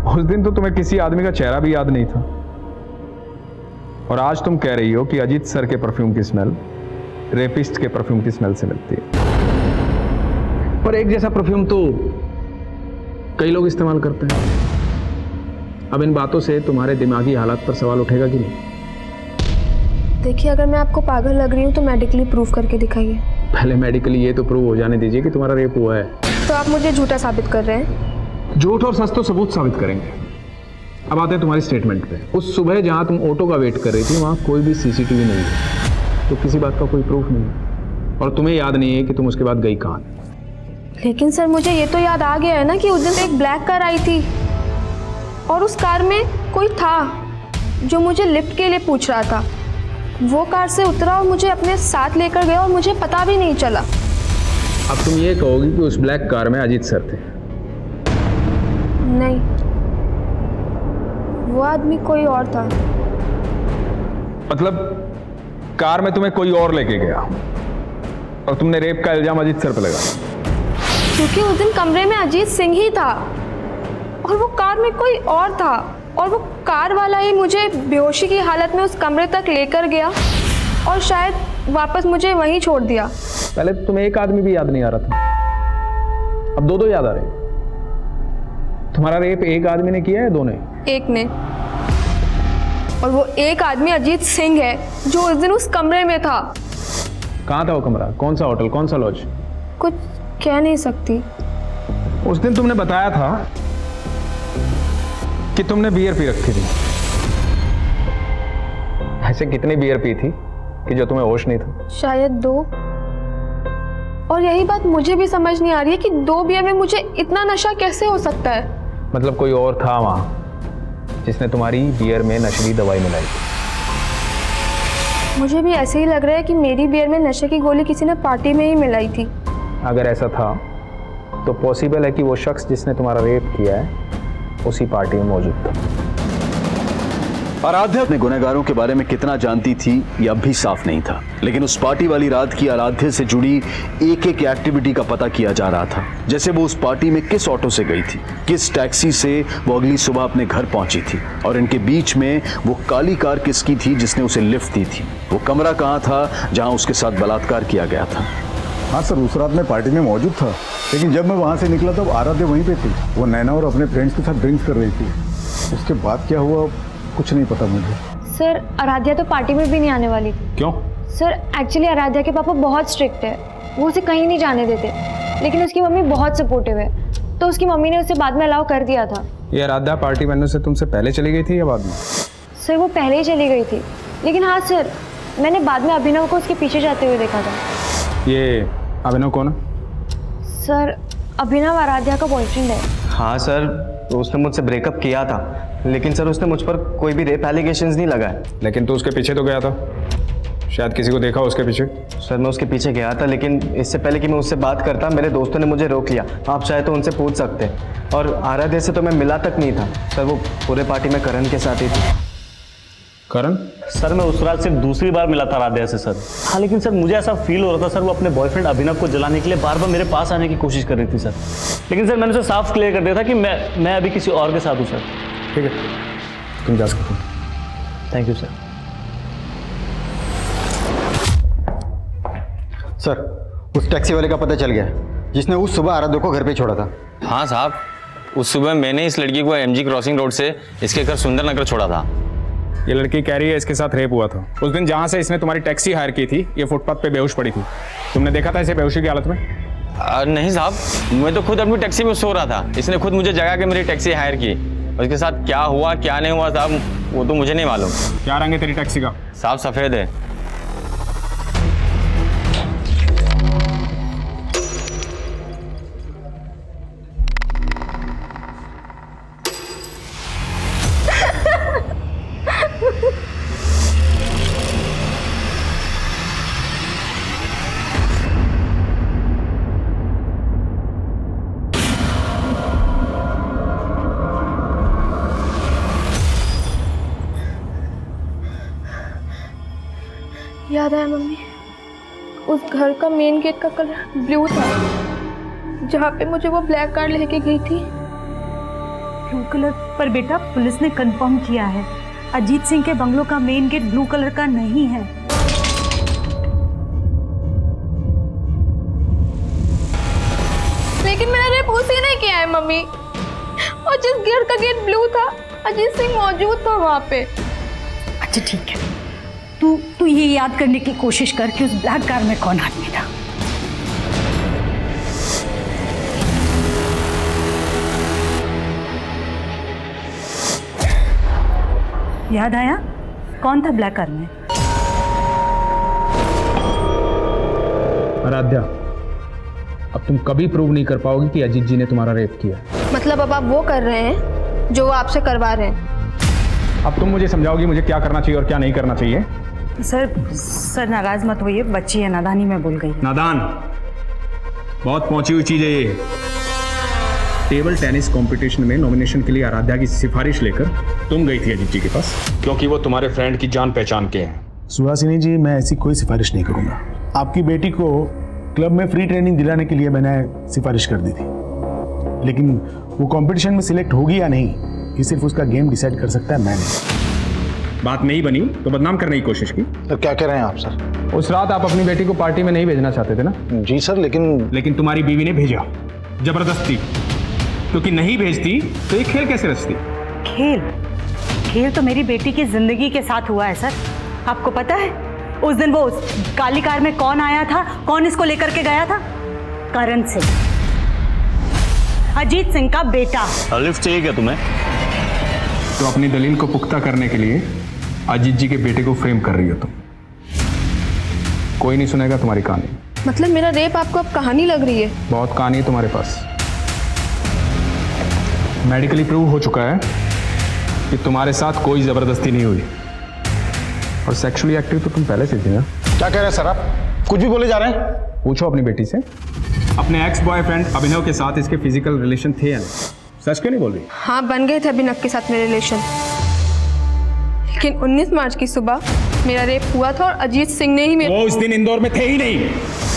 उस दिन तो तुम्हें किसी आदमी का चेहरा भी याद नहीं था, और आज तुम कह रही हो कि अजीत सर के परफ्यूम की स्मेल रेपिस्ट के परफ्यूम की स्मेल से मिलती है। पर एक जैसा परफ्यूम तो कई लोग इस्तेमाल करते हैं। अब इन बातों से तुम्हारे दिमागी हालत पर सवाल उठेगा कि नहीं? देखिए, अगर मैं आपको पागल लग रही हूँ तो मेडिकली प्रूफ करके दिखाइए। पहले मेडिकली ये तो प्रूव हो जाने दीजिए कि तुम्हारा रेप हुआ है। तो आप मुझे झूठा साबित कर रहे हैं? झूठ और सच तो सबूत साबित करेंगे। अब आते हैं तुम्हारी स्टेटमेंट पे। उस सुबह जहाँ तुम ऑटो का वेट कर रही थी वहाँ कोई भी सीसीटीवी नहीं है, तो किसी बात का कोई प्रूफ नहीं है, और तुम्हें याद नहीं है कि तुम उसके बाद गई कहाँ। लेकिन सर मुझे ये तो याद आ गया है ना कि उस दिन एक ब्लैक कार आई थी और उस कार में कोई था जो मुझे लिफ्ट के लिए पूछ रहा था। वो कार से उतरा और मुझे अपने साथ लेकर गया और मुझे पता भी नहीं चला। अब तुम ये कहोगी कि उस ब्लैक कार में अजीत सर थे? नहीं, वो आदमी कोई और था। मतलब कार में तुम्हें कोई और लेके गया और तुमने रेप का इल्जाम अजीत सर पे लगाया? क्योंकि उस दिन कमरे में अजीत सिंह ही था और वो कार में कोई और था, और वो कार वाला ही मुझे बेहोशी की हालत में उस कमरे तक लेकर गया और शायद वापस मुझे वहीं छोड़ दिया। पहले तो तुम्हें एक आदमी भी याद नहीं आ रहा था, अब दो याद आ रहे। तुम्हारा रेप एक आदमी ने किया है, दो ने? एक ने। और वो एक आदमी अजीत सिंह है जो उस दिन उस कमरे में था। कहाँ था वो कमरा? कौन सा होटल, कौन सा लॉज? कुछ कह नहीं सकती। उस दिन तुमने बताया था कि तुमने बियर पी रखी थी। ऐसे कितनी बियर पी थी कि जो तुम्हें होश नहीं था? शायद 2। और यही बात मुझे भी समझ नहीं आ रही है कि 2 बियर में मुझे इतना नशा कैसे हो सकता है। मतलब कोई और था वहां जिसने तुम्हारी बियर में नशीली दवाई मिलाई? मुझे भी ऐसे ही लग रहा है कि मेरी बियर में नशे की गोली किसी ने पार्टी में ही मिलाई थी। अगर ऐसा था तो पॉसिबल है कि वो शख्स जिसने तुम्हारा रेप किया है उसी पार्टी में मौजूद था। आराध्या अपने गुनहगारों के बारे में कितना जानती थी ये अब भी साफ नहीं था, लेकिन उस पार्टी वाली रात की आराध्या से जुड़ी एक एक एक्टिविटी का पता किया जा रहा था। जैसे वो उस पार्टी में किस ऑटो से गई थी, किस टैक्सी से वो अगली सुबह अपने घर पहुंची थी, और इनके बीच में वो काली कार किसकी थी जिसने उसे लिफ्ट दी थी, वो कमरा कहाँ था जहाँ उसके साथ बलात्कार किया गया था। हाँ सर, उस रात मैं पार्टी में मौजूद था, लेकिन जब मैं वहाँ से निकला तब आराध्या वहीं पे थी। वो नैना और अपने फ्रेंड्स के साथ ड्रिंक्स कर रही थी। उसके बाद क्या हुआ कुछ नहीं पता मुझे। सर आराध्या तो पार्टी में भी नहीं आने वाली थी। क्यों? सर एक्चुअली आराध्या के पापा बहुत स्ट्रिक्ट है, वो उसे कहीं नहीं जाने देते, लेकिन उसकी मम्मी बहुत सपोर्टिव है, तो उसकी मम्मी ने उसे बाद में अलाउ कर दिया था। ये आराध्या पार्टी में से तुमसे पहले चली गई थी या बाद में? सर वो पहले ही चली गई थी, लेकिन हाँ सर मैंने बाद में अभिनव को उसके पीछे जाते हुए देखा था। ये अभिनव कौन है? सर अभिनव आराध्या का बॉयफ्रेंड है। हाँ सर, उसने मुझसे ब्रेकअप किया था, लेकिन सर उसने मुझ पर कोई भी रेप एलिगेशंस नहीं लगाए। लेकिन तू उसके पीछे तो गया था, शायद किसी को देखा उसके पीछे? सर मैं उसके पीछे गया था, लेकिन इससे पहले कि मैं उससे बात करता मेरे दोस्तों ने मुझे रोक लिया। आप चाहे तो उनसे पूछ सकते हैं। और आराध्या से तो मैं मिला तक नहीं था सर, वो पूरे पार्टी में करण के साथ ही थी। करण? सर मैं उस रात सिर्फ दूसरी बार मिला था आराध्या से सर। हाँ लेकिन सर मुझे ऐसा फील हो रहा था सर वो अपने बॉयफ्रेंड अभिनव को जलाने के लिए बार बार मेरे पास आने की कोशिश कर रही थी सर, लेकिन सर मैंने उसे साफ क्लियर कर दिया था कि मैं अभी किसी और के साथ हूँ सर। ठीक है, तुम जा सकते हो। Thank you sir. सर उस टैक्सी वाले का पता चल गया जिसने उस सुबह आराध्या को घर पे छोड़ा था। हाँ साहब, उस सुबह मैंने इस लड़की को एमजी क्रॉसिंग रोड से इसके घर सुंदर नगर छोड़ा था। ये लड़की कह रही है इसके साथ रेप हुआ था। उस दिन जहाँ से इसने तुम्हारी टैक्सी हायर की थी ये फुटपाथ पे बेहोश पड़ी थी, तुमने देखा था इसे बेहोशी की हालत में? नहीं साहब, मैं तो खुद अपनी टैक्सी में सो रहा था, इसने खुद मुझे जगा के मेरी टैक्सी हायर की। उसके साथ क्या हुआ क्या नहीं हुआ साहब वो तो मुझे नहीं मालूम। क्या रंग है तेरी टैक्सी का? साहब सफ़ेद है। याद आया मम्मी, उस घर का मेन गेट का कलर ब्लू था जहाँ पे मुझे वो ब्लैक कार लेके गई थी। Blue colour? पर बेटा पुलिस ने कंफर्म किया है अजीत सिंह के बंगलों का मेन गेट ब्लू कलर का नहीं है। लेकिन मेरा रेप उसी ने किया है मम्मी, और जिस घर का गेट ब्लू था अजीत सिंह मौजूद था वहाँ पे। अच्छा ठीक है, तू ये याद करने की कोशिश कर कि उस ब्लैक कार में कौन आदमी था। याद आया कौन था ब्लैक कार में? आराध्या, अब तुम कभी प्रूव नहीं कर पाओगी कि अजीत जी ने तुम्हारा रेप किया। मतलब अब आप वो कर रहे हैं जो वो आपसे करवा रहे हैं। अब तुम मुझे समझाओगी मुझे क्या करना चाहिए और क्या नहीं करना चाहिए? सर नाराज मत होइए, बच्ची है, नादानी में बोल गई। नादान बहुत पहुंची हुई चीज है ये। टेबल टेनिस कंपटीशन में नॉमिनेशन के लिए आराध्या की सिफारिश लेकर तुम गई थी अजीत जी के पास, क्योंकि वो तुम्हारे फ्रेंड की जान पहचान के हैं। सुहासिनी जी, मैं ऐसी कोई सिफारिश नहीं करूंगा। आपकी बेटी को क्लब में फ्री ट्रेनिंग दिलाने के लिए मैंने सिफारिश कर दी थी, लेकिन वो कंपटीशन में सिलेक्ट होगी या नहीं ये सिर्फ उसका गेम डिसाइड कर सकता है, मैं नहीं। बात नहीं बनी तो बदनाम करने की कोशिश की। सर क्या कह रहे हैं आप? सर उस रात आप अपनी बेटी को पार्टी में नहीं भेजना चाहते थे ना? जी सर, लेकिन तुम्हारी बीवी ने भेजा जबरदस्ती, क्योंकि नहीं भेजती तो ये खेल कैसे रचती? खेल तो मेरी बेटी की जिंदगी के साथ हुआ है सर। आपको पता है उस दिन वो काली कार में कौन आया था, कौन इसको लेकर के गया था? करण सिंह, अजीत सिंह का बेटा। लिफ्ट चाहिए क्या तुम्हें? तो अपनी दलील को पुख्ता करने के लिए अजीत जी के बेटे को फ्रेम कर रही हो तुम। कोई नहीं सुनेगा तुम्हारी कहानी। मतलब मेरा रेप आपको अब कहानी लग रही है? बहुत कहानी है तुम्हारे पास। मेडिकली प्रूव हो चुका है कि तुम्हारे साथ कोई जबरदस्ती नहीं हुई, और सेक्सुअली एक्टिव तो तुम पहले से थी ना। क्या कह रहे हैं सर आप? कुछ भी बोले जा रहे हैं? पूछो अपनी बेटी से, अपने एक्स बॉयफ्रेंड अभिनव के साथ इसके फिजिकल रिलेशन थे या नहीं? सच क्यों नहीं बोल रही? हाँ, बन गए थे अभिनव के साथ मेरे रिलेशन, लेकिन 19 मार्च की सुबह मेरा रेप हुआ था और अजीत सिंह ने ही मेरे... वो उस दिन इंदौर में थे ही नहीं।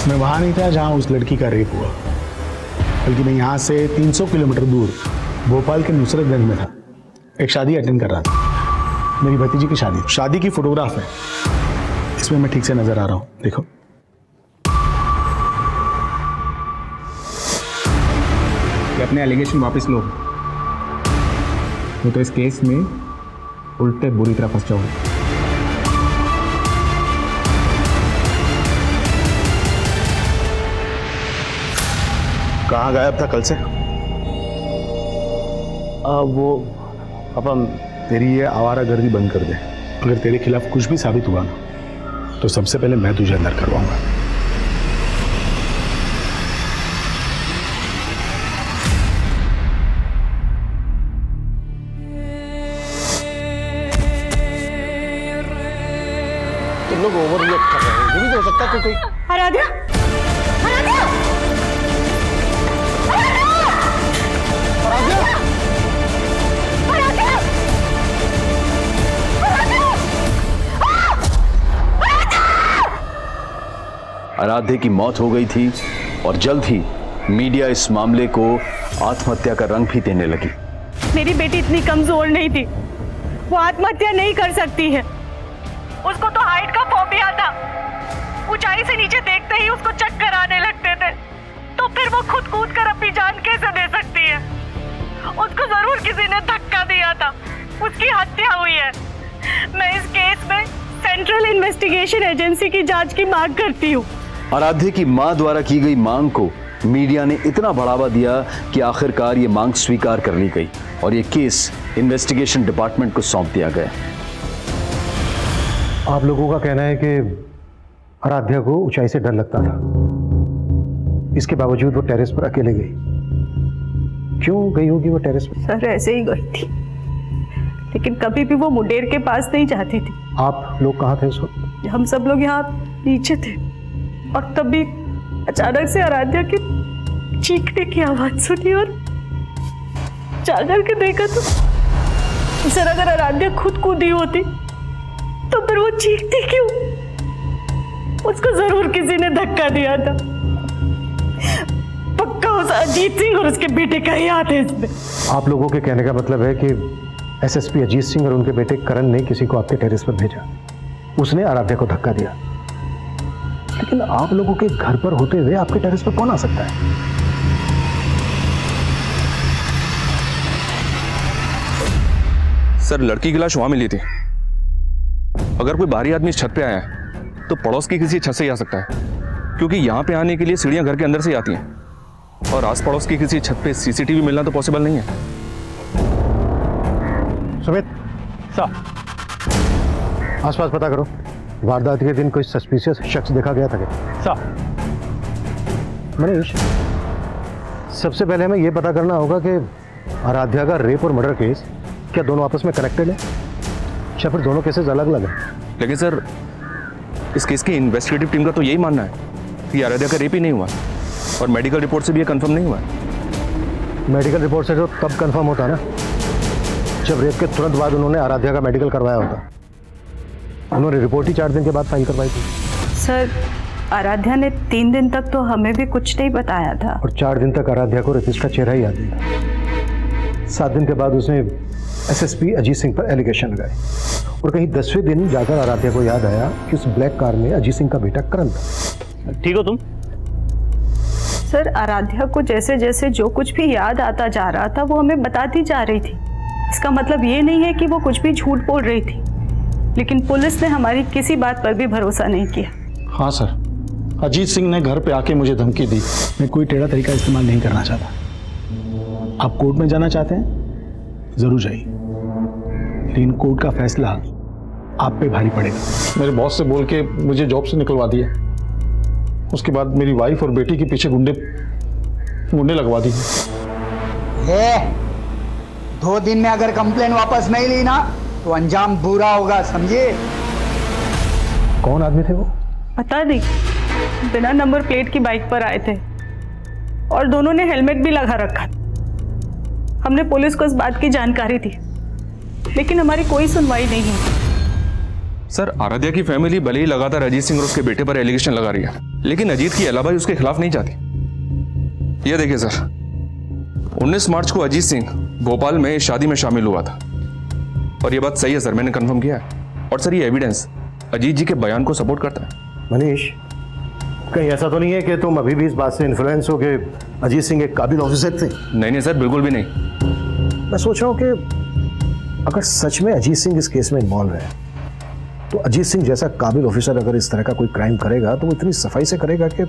मैं वहां नहीं था जहां उस लड़की का रेप हुआ, बल्कि मैं यहाँ से 300 किलोमीटर दूर भोपाल के नुसरतगंज में था। एक शादी अटेंड कर रहा था, मेरी भतीजी की शादी की फोटोग्राफ है, इसमें मैं ठीक से नजर आ रहा हूँ, देखो। अपने एलिगेशन वापस लो, वो तो इस केस में उल्टे बुरी तरह फंस जाओगे। कहाँ गायब था कल से? वो पापा, तेरी ये आवारागर्दी बंद कर दे। अगर तेरे खिलाफ कुछ भी साबित हुआ ना तो सबसे पहले मैं तुझे अंदर करवाऊंगा। तुम लोग ओवररिएक्ट कर रहे हो, ये भी तो हो सकता है कि कोई... आराध्या, आराध्या, आराध्या की मौत हो गई थी और जल्द ही मीडिया इस मामले को आत्महत्या का रंग भी देने लगी। मेरी बेटी इतनी कमजोर नहीं थी, वो आत्महत्या नहीं कर सकती है। उसको तो हाइट का फोबिया था, ऊंचाई से नीचे देखते ही उसको चक्कर आने लगते थे, तो फिर वो खुद कूद कर अपनी जान कैसे दे सकती है? उसको जरूर किसी ने धक्का दिया था, उसकी हत्या हुई है। मैं इस केस में सेंट्रल इन्वेस्टिगेशन एजेंसी की जांच की मांग करती हूँ। आराध्या की मां द्वारा की गई मांग को मीडिया ने इतना बढ़ावा दिया कि आखिरकार ये मांग स्वीकार कर ली गई और ये केस इन्वेस्टिगेशन डिपार्टमेंट को सौंप दिया गया। आप लोगों का कहना है कि आराध्या को ऊंचाई से डर लगता था, इसके बावजूद वो टेरेस पर अकेले गई। क्यों गई होगी वो टेरेस पर? सर ऐसे ही गई थी, लेकिन कभी भी वो मुंडेर के पास नहीं जाती थी। आप लोग कहाँ थे उस वक्त? हम सब लोग यहाँ नीचे थे और तभी अचानक से आराध्या की चीखने की आवाज सुनी और जाकर के देखा तो सर अगर आराध्या खुद कूदी होती तो फिर वो चीखती क्यों? उसको जरूर किसी ने धक्का दिया था। पक्का उस अजीत सिंह और उसके बेटे का ही हाथ है इसमें। आप लोगों के कहने का मतलब है कि एसएसपी अजीत सिंह और उनके बेटे करण ने किसी को आपके टेरेस पर भेजा, उसने आराध्या को धक्का दिया। लेकिन आप लोगों के घर पर होते हुए आपके टेरेस पर कौन आ सकता है? सर लड़की की लाश वहां मिली थी। अगर कोई बाहरी आदमी इस छत पे आया है तो पड़ोस की किसी छत से ही आ सकता है, क्योंकि यहाँ पे आने के लिए सीढ़ियाँ घर के अंदर से ही आती हैं और आस पड़ोस की किसी छत पे सीसीटीवी मिलना तो पॉसिबल नहीं है। सुमित साहब, आसपास पता करो, वारदात के दिन कोई सस्पिशियस शख्स देखा गया था क्या? साहब, मनीष, सबसे पहले हमें यह पता करना होगा कि आराध्या का रेप और मर्डर केस क्या दोनों आपस में कनेक्टेड है या फिर दोनों केसेस अलग अलग हैं? लेकिन सर, इस केस की इन्वेस्टिगेटिव टीम का तो यही मानना है कि आराध्या का रेप ही नहीं हुआ और मेडिकल रिपोर्ट से भी ये कंफर्म नहीं हुआ है। मेडिकल रिपोर्ट से तो तब कंफर्म होता ना जब रेप के तुरंत बाद उन्होंने आराध्या का मेडिकल करवाया होता। उन्होंने रिपोर्ट ही 4 दिन के बाद फाइल करवाई थी। सर, आराध्या ने 3 दिन तक तो हमें भी कुछ नहीं बताया था। और 4 दिन तक आराध्या को रेपिस्ट का चेहरा ही याद नहीं था। 7 दिन के बाद उसने एसएसपी अजीत सिंह पर एलिगेशन लगाए और कहीं 10वें दिन जाकर आराध्या को याद आया कि उस ब्लैक कार में अजीत सिंह का बेटा करण था। ठीक हो तुम? सर, आराध्या को जैसे जैसे जो कुछ भी याद आता जा रहा था वो हमें बताती जा रही थी। इसका मतलब ये नहीं है कि वो कुछ भी झूठ बोल रही थी, लेकिन पुलिस ने हमारी किसी बात पर भी भरोसा नहीं किया। हाँ सर, अजीत सिंह ने घर पे आके मुझे धमकी दी। मैं कोई टेढ़ा तरीका इस्तेमाल नहीं करना चाहता। आप कोर्ट में जाना चाहते हैं, जरूर जाइए, लेकिन कोर्ट का फैसला आप पे भारी पड़ेगा। मेरे बॉस से बोल के मुझे जॉब से निकलवा दिया। उसके बाद मेरी वाइफ और बेटी के पीछे गुंडे लगवा दी। 2 दिन में अगर कंप्लेन वापस नहीं ली ना तो अंजाम बुरा होगा, समझे? कौन आदमी थे वो? पता नहीं, बिना नंबर प्लेट की बाइक पर आए थे और दोनों ने हेलमेट भी लगा रखा। हमने पुलिस को इस बात की जानकारी दी, लेकिन हमारी कोई सुनवाई नहीं हुई। सर, आराध्या की फैमिली भले ही लगातार अजीत सिंह और उसके बेटे पर एलिगेशन लगा रही है, लेकिन अजीत की अलाबाई उसके खिलाफ नहीं जाती। ये देखिए सर, 19 मार्च को अजीत सिंह भोपाल में शादी में शामिल हुआ था और ये बात सही है सर, मैंने कंफर्म किया है। और सर, ये एविडेंस अजीत जी के बयान को सपोर्ट करता है। मनीष, कहीं ऐसा तो नहीं है कि तुम अभी भी इस बात से इन्फ्लुएंस हो कि अजीत सिंह एक काबिल ऑफिसर थे? नहीं सर, बिल्कुल भी नहीं। मैं सोच रहा हूँ कि अगर सच में अजीत सिंह इस केस में इन्वॉल्व है तो अजीत सिंह जैसा काबिल ऑफिसर अगर इस तरह का कोई क्राइम करेगा तो वो इतनी सफाई से करेगा कि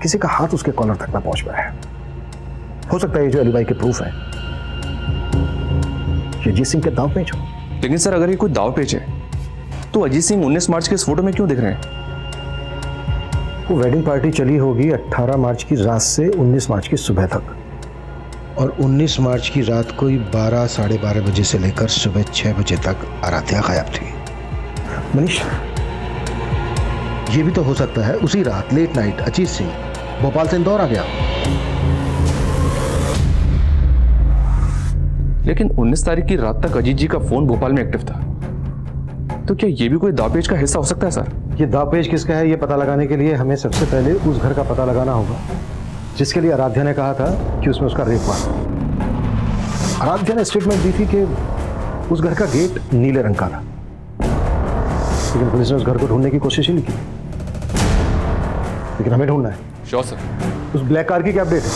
किसी का हाथ उसके कॉलर तक ना पहुंच पाए। हो सकता है ये जो अलीबाई के प्रूफ है ये अजीत सिंह के दाव पेच हो। लेकिन सर, अगर ये कोई दाव पेच है तो अजीत सिंह 19 मार्च के इस फोटो में क्यों दिख रहे हैं? वो वेडिंग पार्टी चली होगी 18 मार्च की रात से 19 मार्च की सुबह तक, और 19 मार्च की रात कोई 12 साढ़े 12 बजे से लेकर सुबह 6 बजे तक आराध्या गायब थी। मनीष, ये भी तो हो सकता है उसी रात लेट नाइट अजीत सिंह भोपाल से इंदौर आ गया। लेकिन 19 तारीख की रात तक अजीत जी का फोन भोपाल में एक्टिव था, तो क्या ये भी कोई दावपेच का हिस्सा हो सकता है सर? ये दावपेच किसका है ये पता लगाने के लिए हमें सबसे पहले उस घर का पता लगाना होगा जिसके लिए आराध्या ने कहा था कि उसमें उसका रेप हुआ। आराध्या ने स्टेटमेंट दी थी कि उस घर का गेट नीले रंग का था, लेकिन पुलिस ने उस घर को ढूंढने की कोशिश ही नहीं की। लेकिन हमें ढूंढना है। Sure sir. उस ब्लैक कार की क्या अपडेट है?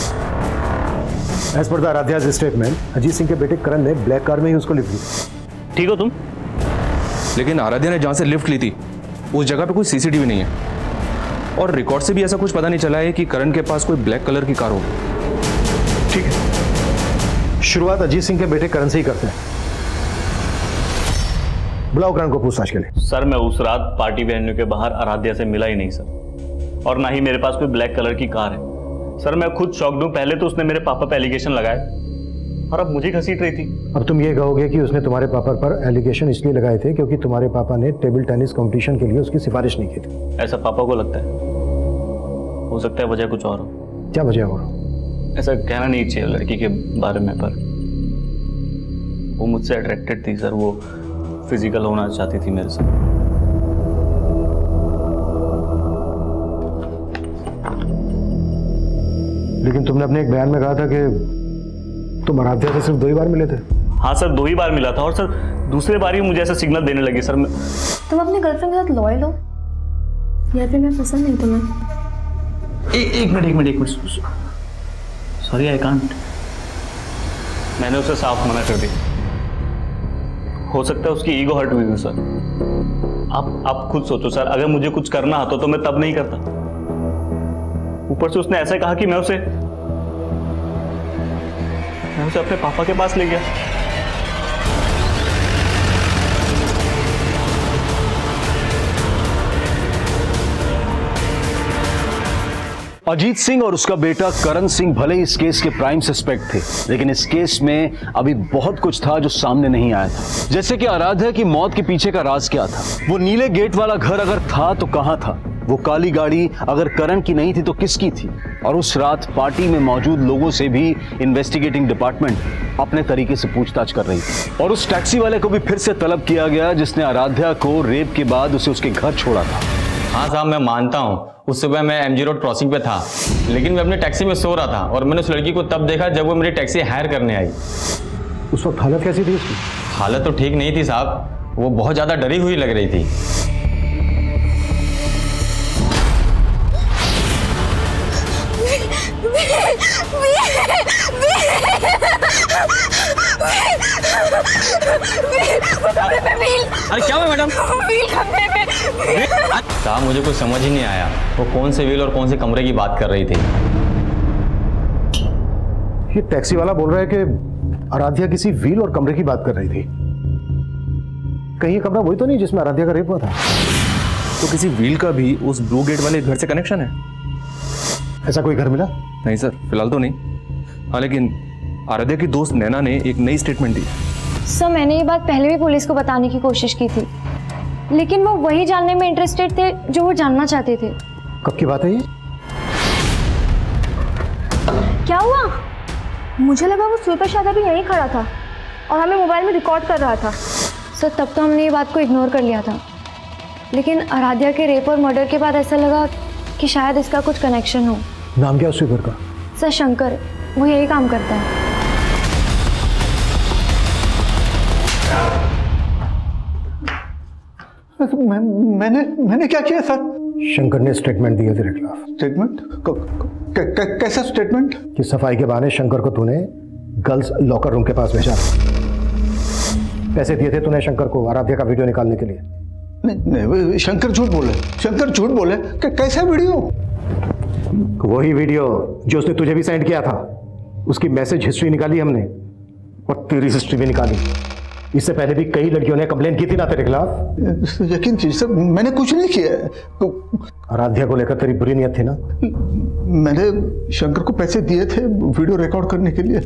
As per the Aaradhya's statement Ajit Singh के बेटे करण ने ब्लैक कार में ही उसको लिफ्ट दी। ठीक हो तुम? लेकिन आराध्या ने जहां से लिफ्ट ली थी उस जगह पे कोई सीसीटीवी नहीं है और रिकॉर्ड से भी ऐसा कुछ पता नहीं चला है कि करण के पास कोई ब्लैक कलर की कार हो। ठीक है, शुरुआत अजीत सिंह के बेटे करण से ही करते हैं। बुलाओ करण को पूछताछ के लिए। सर, मैं उस रात पार्टी वेन्यू के बाहर आराध्या से मिला ही नहीं सर, और ना ही मेरे पास कोई ब्लैक कलर की कार है। सर, मैं खुद शॉक्ड हूं। पहले तो उसने मेरे पापा पे एलिगेशन लगाए और अब मुझे घसीट रही थी। अब तुम ये कहोगे कि उसने तुम्हारे पापा पर एलिगेशन इसलिए लगाए थे क्योंकि तुम्हारे पापा ने टेबल टेनिस कंपटीशन के लिए उसकी सिफारिश नहीं की थी। ऐसा पापा को लगता है। हो सकता है वजह कुछ और हो। क्या वजह हो? ऐसा कहना नहीं चाहिए लड़की के बारे में, पर वो मुझसे अट्रैक्टेड थी सर। वो फिजिकल होना चाहती थी मेरे से। लेकिन तुमने अपने एक बयान में कहा था कि तुम आराध्या से सिर्फ 2 ही बार मिले थे। हाँ सर, 2 ही बार मिला था और सर दूसरे बार ही मुझे ऐसा सिग्नल देने लगी सर। तुम अपने गर्लफ्रेंड के साथ लॉयल हो या फिर मैं पसंद नहीं तुम्हें? एक मिनट सॉरी, आई कांट। मैंने उसे साफ मना कर दिया। हो सकता है उसकी ईगो हर्ट हुई थी सर। आप खुद सोचो सर, अगर मुझे कुछ करना होता तो मैं तब नहीं करता। ऊपर से उसने ऐसे कहा कि मैं उसे अपने पापा के पास ले गया। अजीत सिंह और उसका बेटा करण सिंह भले ही इस केस के प्राइम सस्पेक्ट थे, लेकिन इस केस में अभी बहुत कुछ था जो सामने नहीं आया था। जैसे कि आराध्या की मौत के पीछे का राज क्या था, वो नीले गेट वाला घर अगर था तो कहां था, वो काली गाड़ी अगर करण की नहीं थी तो किसकी थी, और उस रात पार्टी में मौजूद लोगों से भी इन्वेस्टिगेटिंग डिपार्टमेंट अपने तरीके से पूछताछ कर रही थी। और उस टैक्सी वाले को भी फिर से तलब किया गया जिसने आराध्या को रेप के बाद उसे उसके घर छोड़ा था। हाँ साहब, मैं मानता हूँ उस सुबह मैं MG रोड क्रॉसिंग पे था, लेकिन मैं अपनी टैक्सी में सो रहा था और मैंने उस लड़की को तब देखा जब वो मेरी टैक्सी हायर करने आई। उस वक्त हालत कैसी थी उसकी? हालत तो ठीक नहीं थी साहब, वो बहुत ज़्यादा डरी हुई लग रही थी। अरे क्या हुआ मैडम? साहब मुझे कुछ समझ ही नहीं आया, वो कौन से व्हील और कौन से कमरे की बात कर रही थी। ये टैक्सी वाला बोल रहा है कि आराध्या किसी व्हील और कमरे की बात कर रही थी। कहीं ये कमरा वही तो नहीं जिसमें आराध्या का रेप हुआ था? तो किसी व्हील का भी उस ब्लू गेट वाले घर से कनेक्शन है? ऐसा कोई घर मिला? नहीं सर, फिलहाल तो नहीं। हाँ, लेकिन आराध्या की दोस्त नैना ने एक नई स्टेटमेंट दी। सर, मैंने ये बात पहले भी पुलिस को बताने की कोशिश की थी, लेकिन वो वही जानने में इंटरेस्टेड थे जो वो जानना चाहते थे। कब की बात है ये? क्या हुआ? मुझे लगा वो सुपर शादा भी यहीं खड़ा था और हमें मोबाइल में रिकॉर्ड कर रहा था। सर, तब तो हमने ये बात को इग्नोर कर लिया था, लेकिन आराध्या के रेप और मर्डर के बाद ऐसा लगा कि शायद इसका कुछ कनेक्शन हो। नाम क्या उस स्वीपर का? सर, शंकर, वो यही काम करता है। मैंने क्या किया सर? शंकर ने स्टेटमेंट दिया तेरे खिलाफ। स्टेटमेंट? कैसा स्टेटमेंट? कि सफाई के बहाने शंकर को तूने गर्ल्स लॉकर रूम के पास भेजा। पैसे दिए थे तूने शंकर को आराध्या का वीडियो निकालने के लिए। नहीं, शंकर झूठ बोले। शंकर झूठ बोले। कैसा वीडियो? वही वीडियो जो उसने तुझे भी सेंड किया था। उसकी मैसेज हिस्ट्री निकाली हमने और तेरी हिस्ट्री भी निकाली। इससे पहले भी कई लड़कियों ने कंप्लेन की थी ना तेरे खिलाफ। यकीन कीजिए सर, मैंने कुछ नहीं किया। आराध्या को लेकर तेरी बुरी नियत थी ना? मैंने शंकर को पैसे दिए थे वीडियो रिकॉर्ड करने के लिए,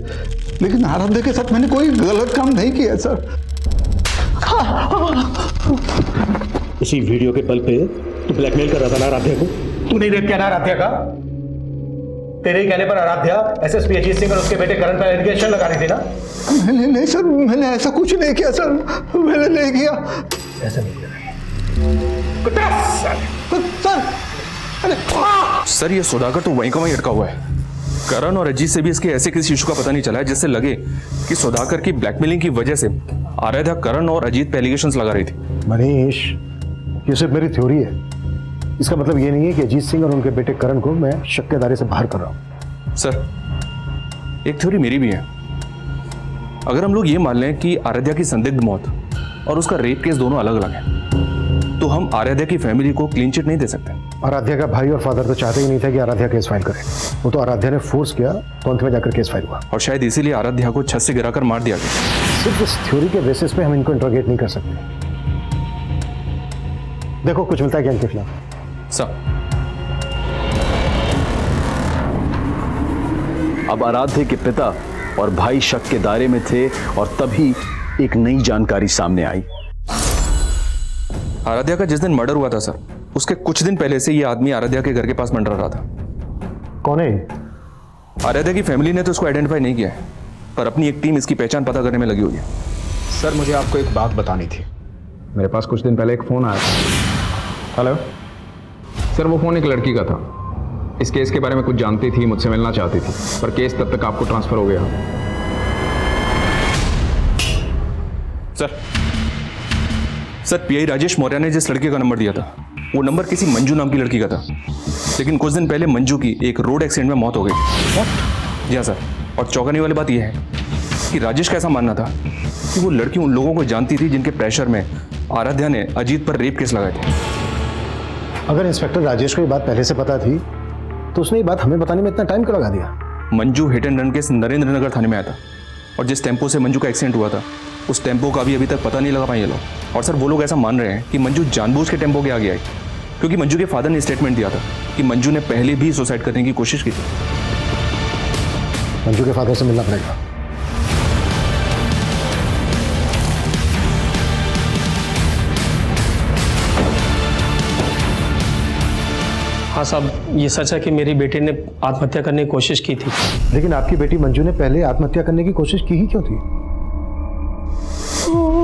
लेकिन आराध्या के साथ मैंने कोई गलत काम नहीं किया सर। इसी वीडियो के बल पे तू ब्लैकमेल कर रहा था ना आराध्या को? तू नहीं रेप किया ना आराध्या का? तेरे ही कहने पर आराध्या एसएसपी अजीत सिंह और उसके बेटे करण पर एलिगेशन लगा रही थी ना? नहीं सर, मैंने ऐसा कुछ नहीं किया सर, मैंने नहीं किया। ऐसा नहीं किया सर, ये सुधाकर तो वहीं का वहीं अटका हुआ है। करण और अजीत से भी इसके ऐसे किसी इशू का पता नहीं चला है जिससे लगे कि सुधाकर की ब्लैकमेलिंग की वजह से आराध्या करण और अजीत पे एलिगेशंस लगा रही थी। मनीष, ये सिर्फ मेरी थ्योरी है। इसका मतलब ये नहीं है कि अजीत सिंह और उनके बेटे करण को मैं शक के दायरे से बाहर कर रहा हूं। सर, एक थ्योरी मेरी भी है। अगर हम लोग ये मान लें कि आराध्या की संदिग्ध मौत और उसका रेप केस दोनों अलग अलग हैं, तो हम आराध्या की फैमिली को क्लीन चिट नहीं दे सकते। आराध्या का भाई और फादर तो चाहते ही नहीं था कि आराध्या केस फाइल करे। वो तो आराध्या ने फोर्स किया तो अंत में जाकर केस फाइल हुआ। और शायद इसीलिए आराध्या को छत से गिराकर मार दिया गया। सिर्फ इस थ्योरी के बेसिस पे हम इनको इंट्रोगेट नहीं कर सकते। देखो कुछ मिलता है क्या इनके खिलाफ? अब आराध्या के पिता और भाई शक के दायरे में थे और तभी एक नई जानकारी सामने आई। आराध्या का जिस दिन मर्डर हुआ था सर, उसके कुछ दिन पहले से ये आदमी आराध्या के घर के पास मंडरा रहा था। कौन है? आराध्या की फैमिली ने तो उसको आइडेंटिफाई नहीं किया है, पर अपनी एक टीम इसकी पहचान पता करने में लगी हुई है। सर, मुझे आपको एक बात बतानी थी। मेरे पास कुछ दिन पहले एक फ़ोन आया था। हेलो सर, वो फ़ोन एक लड़की का था। इस केस के बारे में कुछ जानती थी, मुझसे मिलना चाहती थी, पर केस तब तक आपको ट्रांसफ़र हो गया। सर, पीआई राजेश मौर्य ने जिस लड़के का नंबर दिया था, वो नंबर किसी मंजू नाम की लड़की का था। लेकिन कुछ दिन पहले मंजू की एक रोड एक्सीडेंट में मौत हो गई। जी हाँ सर, और चौंकाने वाली बात यह है कि राजेश का ऐसा मानना था कि वो लड़की उन लोगों को जानती थी जिनके प्रेशर में आराध्या ने अजीत पर रेप केस लगाए थे। अगर इंस्पेक्टर राजेश को ये बात पहले से पता थी तो उसने ये बात हमें बताने में इतना टाइम क्यों लगा दिया? Manju hit and run case Narendra Nagar थाने में आया था और जिस टेम्पो से मंजू का एक्सीडेंट हुआ था उस टेम्पो का भी अभी तक पता नहीं लगा पाए ये लोग। और सर वो लोग ऐसा मान रहे हैं कि मंजू जानबूझ के टेम्पो के आगे आई, क्योंकि मंजू के फादर ने स्टेटमेंट दिया था कि मंजू ने पहले भी सुसाइड करने की कोशिश की थी। मंजू के फादर से मिलना पड़ेगा। हाँ साहब, ये सच है कि मेरी बेटी ने आत्महत्या करने की कोशिश की थी। लेकिन आपकी बेटी मंजू ने पहले आत्महत्या करने की कोशिश की ही क्यों थी? वो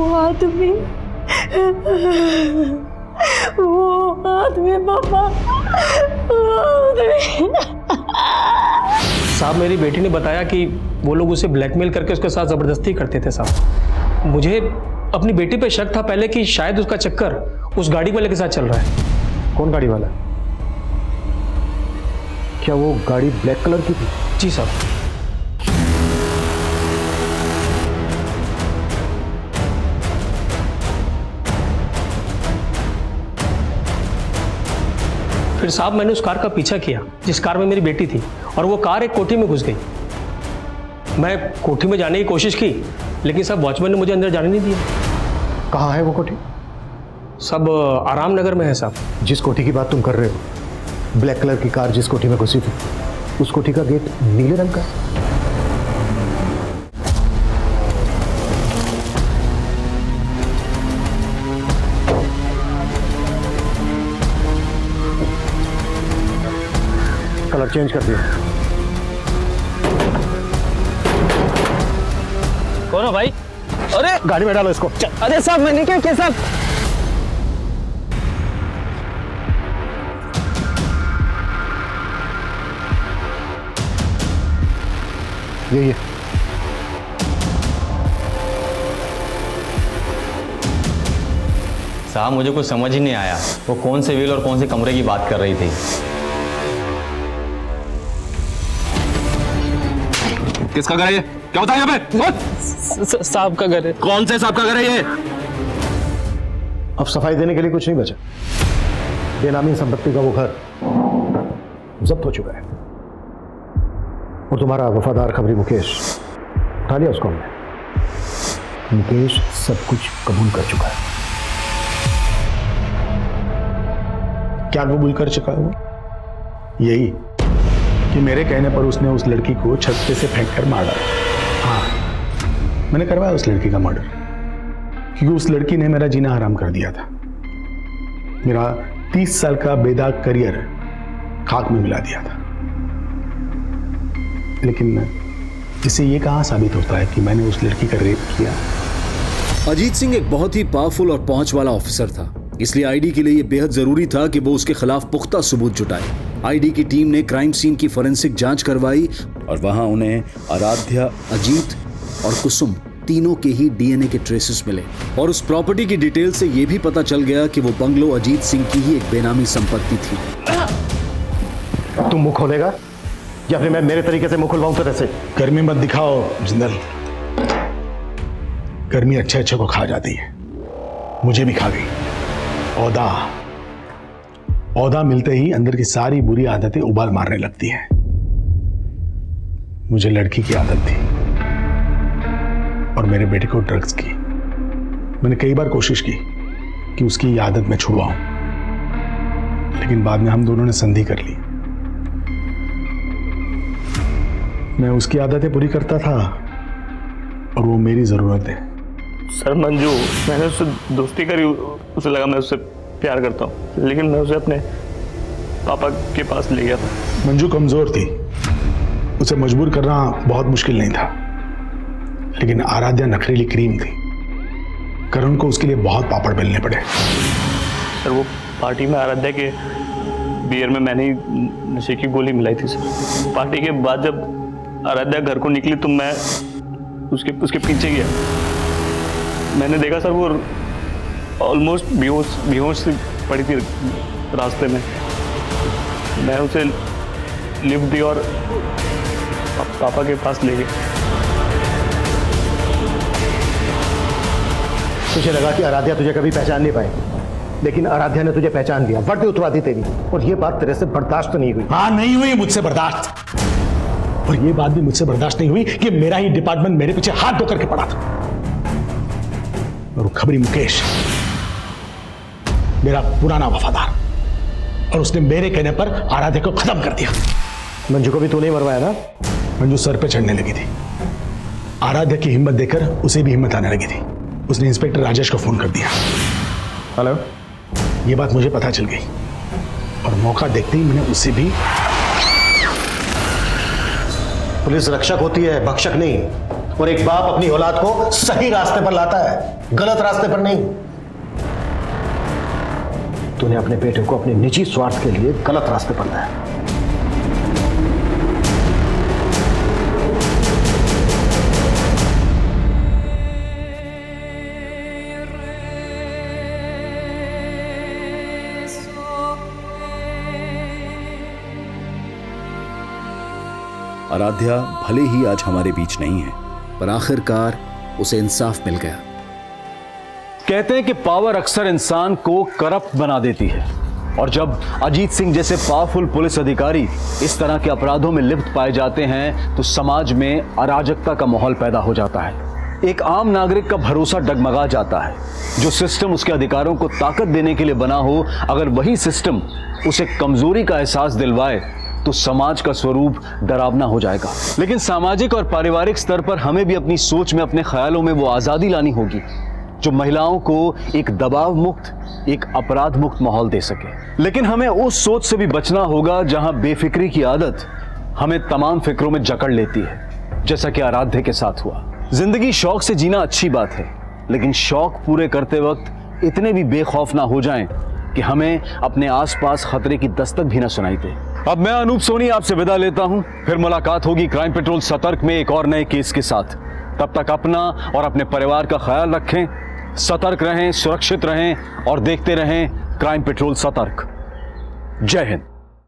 आदमी पापा, साहब मेरी बेटी ने बताया कि वो लोग उसे ब्लैकमेल करके उसके साथ ज़बरदस्ती करते थे साहब। मुझे अपनी बेटी पे शक था पहले कि शायद उसका चक्कर उस गाड़ी वाले के साथ चल रहा है। कौन गाड़ी वाला? क्या वो गाड़ी ब्लैक कलर की थी? जी साहब। फिर साहब मैंने उस कार का पीछा किया जिस कार में मेरी बेटी थी, और वो कार एक कोठी में घुस गई। मैं कोठी में जाने की कोशिश की, लेकिन साहब वॉचमैन ने मुझे अंदर जाने नहीं दिया। कहाँ है वो कोठी? सब आराम नगर में है साहब। जिस कोठी की बात तुम कर रहे हो, ब्लैक कलर की कार जिस कोठी में घुसी थी, उस कोठी का गेट नीले रंग का है। कलर चेंज कर दिया। कौन हो भाई? अरे गाड़ी में डालो इसको। अरे साहब मैंने क्या किया साहब? ये साहब मुझे कुछ समझ ही नहीं आया, वो कौन से व्हील और कौन से कमरे की बात कर रही थी। किसका घर है ये? क्या होता है यहाँ पे? साहब का घर है। कौन से साहब का घर है ये? अब सफाई देने के लिए कुछ नहीं बचा। बेनामी संपत्ति का वो घर जब्त हो चुका है और तुम्हारा वफादार खबरी मुकेश उठा लिया उसको हमने। मुकेश सब कुछ कबूल कर चुका है। क्या कबूल कर चुका है वो? यही कि मेरे कहने पर उसने उस लड़की को छत पे से फेंक कर मार डाला। हाँ, मैंने करवाया उस लड़की का मर्डर, क्योंकि उस लड़की ने मेरा जीना हराम कर दिया था। मेरा 30 साल का बेदाग करियर खाक में मिला दिया था। लेकिन इससे ये कहाँ साबित होता है कि मैंने उस लड़की का रेप किया? अजीत सिंह एक बहुत ही पावरफुल और पहुंच वाला ऑफिसर था, इसलिए आईडी के लिए यह बेहद जरूरी था कि वो उसके खिलाफ पुख्ता सबूत जुटाए। आईडी की टीम ने क्राइम सीन की फोरेंसिक जांच करवाई और वहां उन्हें आराध्या, अजीत और कुसुम तीनों के ही डीएनए के ट्रेसेस मिले। और उस प्रॉपर्टी की डिटेल से यह भी पता चल गया कि वो बंगलो अजीत सिंह की ही एक बेनामी संपत्ति थी। तुम मुंह खोलेगा या फिर मैं मेरे तरीके से मुंह खुलवाऊं तरह से? गर्मी मत दिखाओ जिंदल। गर्मी अच्छे अच्छे को खा जाती है, मुझे भी खा गई। औदा मिलते ही अंदर की सारी बुरी आदतें उबाल मारने लगती हैं। मुझे लड़की की आदत थी और मेरे बेटे को ड्रग्स की। मैंने कई बार कोशिश की कि उसकी ये आदत मैं छुड़वाऊं, लेकिन बाद में हम दोनों ने संधि कर ली। मैं उसकी आदतें पूरी करता था और वो मेरी जरूरत है। सर मंजू, मैंने उससे दोस्ती करी, उसे लगा मैं उससे प्यार करता हूँ, लेकिन मैं उसे अपने पापा के पास ले गया था। मंजू कमजोर थी, उसे मजबूर करना बहुत मुश्किल नहीं था, लेकिन आराध्या नखरीली क्रीम थी। करुण को उसके लिए बहुत पापड़ बेलने पड़े। सर वो पार्टी में आराध्या के बियर में मैंने ही नशे की गोली मिलाई थी सर। पार्टी के बाद जब आराध्या घर को निकली तो मैं उसके पीछे गया। मैंने देखा सर वो ऑलमोस्ट बेहोश से पड़ी थी रास्ते में। मैं उसे लिफ्ट दी और पापा के पास ले गए। तुझे लगा कि आराध्या तुझे कभी पहचान नहीं पाएगी, लेकिन आराध्या ने तुझे पहचान लिया, वर्दी उतरवा दी तेरी। और ये बात तेरे से बर्दाश्त नहीं हुई। हाँ, नहीं हुई मुझसे बर्दाश्त। और ये बात भी मुझसे बर्दाश्त नहीं हुई कि मेरा ही डिपार्टमेंट मेरे पीछे हाथ धो करके पड़ा था। और वो खबरी मुकेश, मेरा पुराना वफादार, और उसने मेरे कहने पर आराध्या को खत्म कर दिया। मंजू को भी तूने मरवाया ना? मंजू सर पे चढ़ने लगी थी। आराध्या की हिम्मत देखकर उसे भी हिम्मत आने लगी थी। उसने इंस्पेक्टर राजेश को फोन कर दिया। हेलो, ये बात मुझे पता चल गई और मौका देखते ही मैंने उसे भी। पुलिस रक्षक होती है, भक्षक नहीं। और एक बाप अपनी औलाद को सही रास्ते पर लाता है, गलत रास्ते पर नहीं। तूने अपने बेटे को अपने निजी स्वार्थ के लिए गलत रास्ते पर लाया। आराध्या भले ही आज हमारे बीच नहीं है, पर आखिरकार उसे इंसाफ मिल गया। कहते हैं कि पावर अक्सर इंसान को करप्ट बना देती है, और जब अजीत सिंह जैसे पावरफुल पुलिस अधिकारी इस तरह के अपराधों में लिप्त पाए जाते हैं तो समाज में अराजकता का माहौल पैदा हो जाता है। एक आम नागरिक का भरोसा डगमगा जाता है। जो सिस्टम उसके अधिकारों को ताकत देने के लिए बना हो, अगर वही सिस्टम उसे कमजोरी का एहसास दिलवाए तो समाज का स्वरूप डरावना हो जाएगा। लेकिन सामाजिक और पारिवारिक स्तर पर हमें भी अपनी सोच में, अपने ख्यालों में वो आजादी लानी होगी जो महिलाओं को एक दबाव मुक्त, एक अपराध मुक्त माहौल दे सके। लेकिन हमें उस सोच से भी बचना होगा जहां बेफिक्री की आदत हमें तमाम फिक्रों में जकड़ लेती है, जैसा कि आराध्या के साथ हुआ। जिंदगी शौक से जीना अच्छी बात है, लेकिन शौक पूरे करते वक्त इतने भी बेखौफ ना हो जाएं कि हमें अपने आसपास खतरे की दस्तक भी ना सुनाई दे। अब मैं अनूप सोनी आपसे विदा लेता हूं। फिर मुलाकात होगी क्राइम पेट्रोल सतर्क में एक और नए केस के साथ। तब तक अपना और अपने परिवार का ख्याल रखें, सतर्क रहें, सुरक्षित रहें और देखते रहें क्राइम पेट्रोल सतर्क। जय हिंद।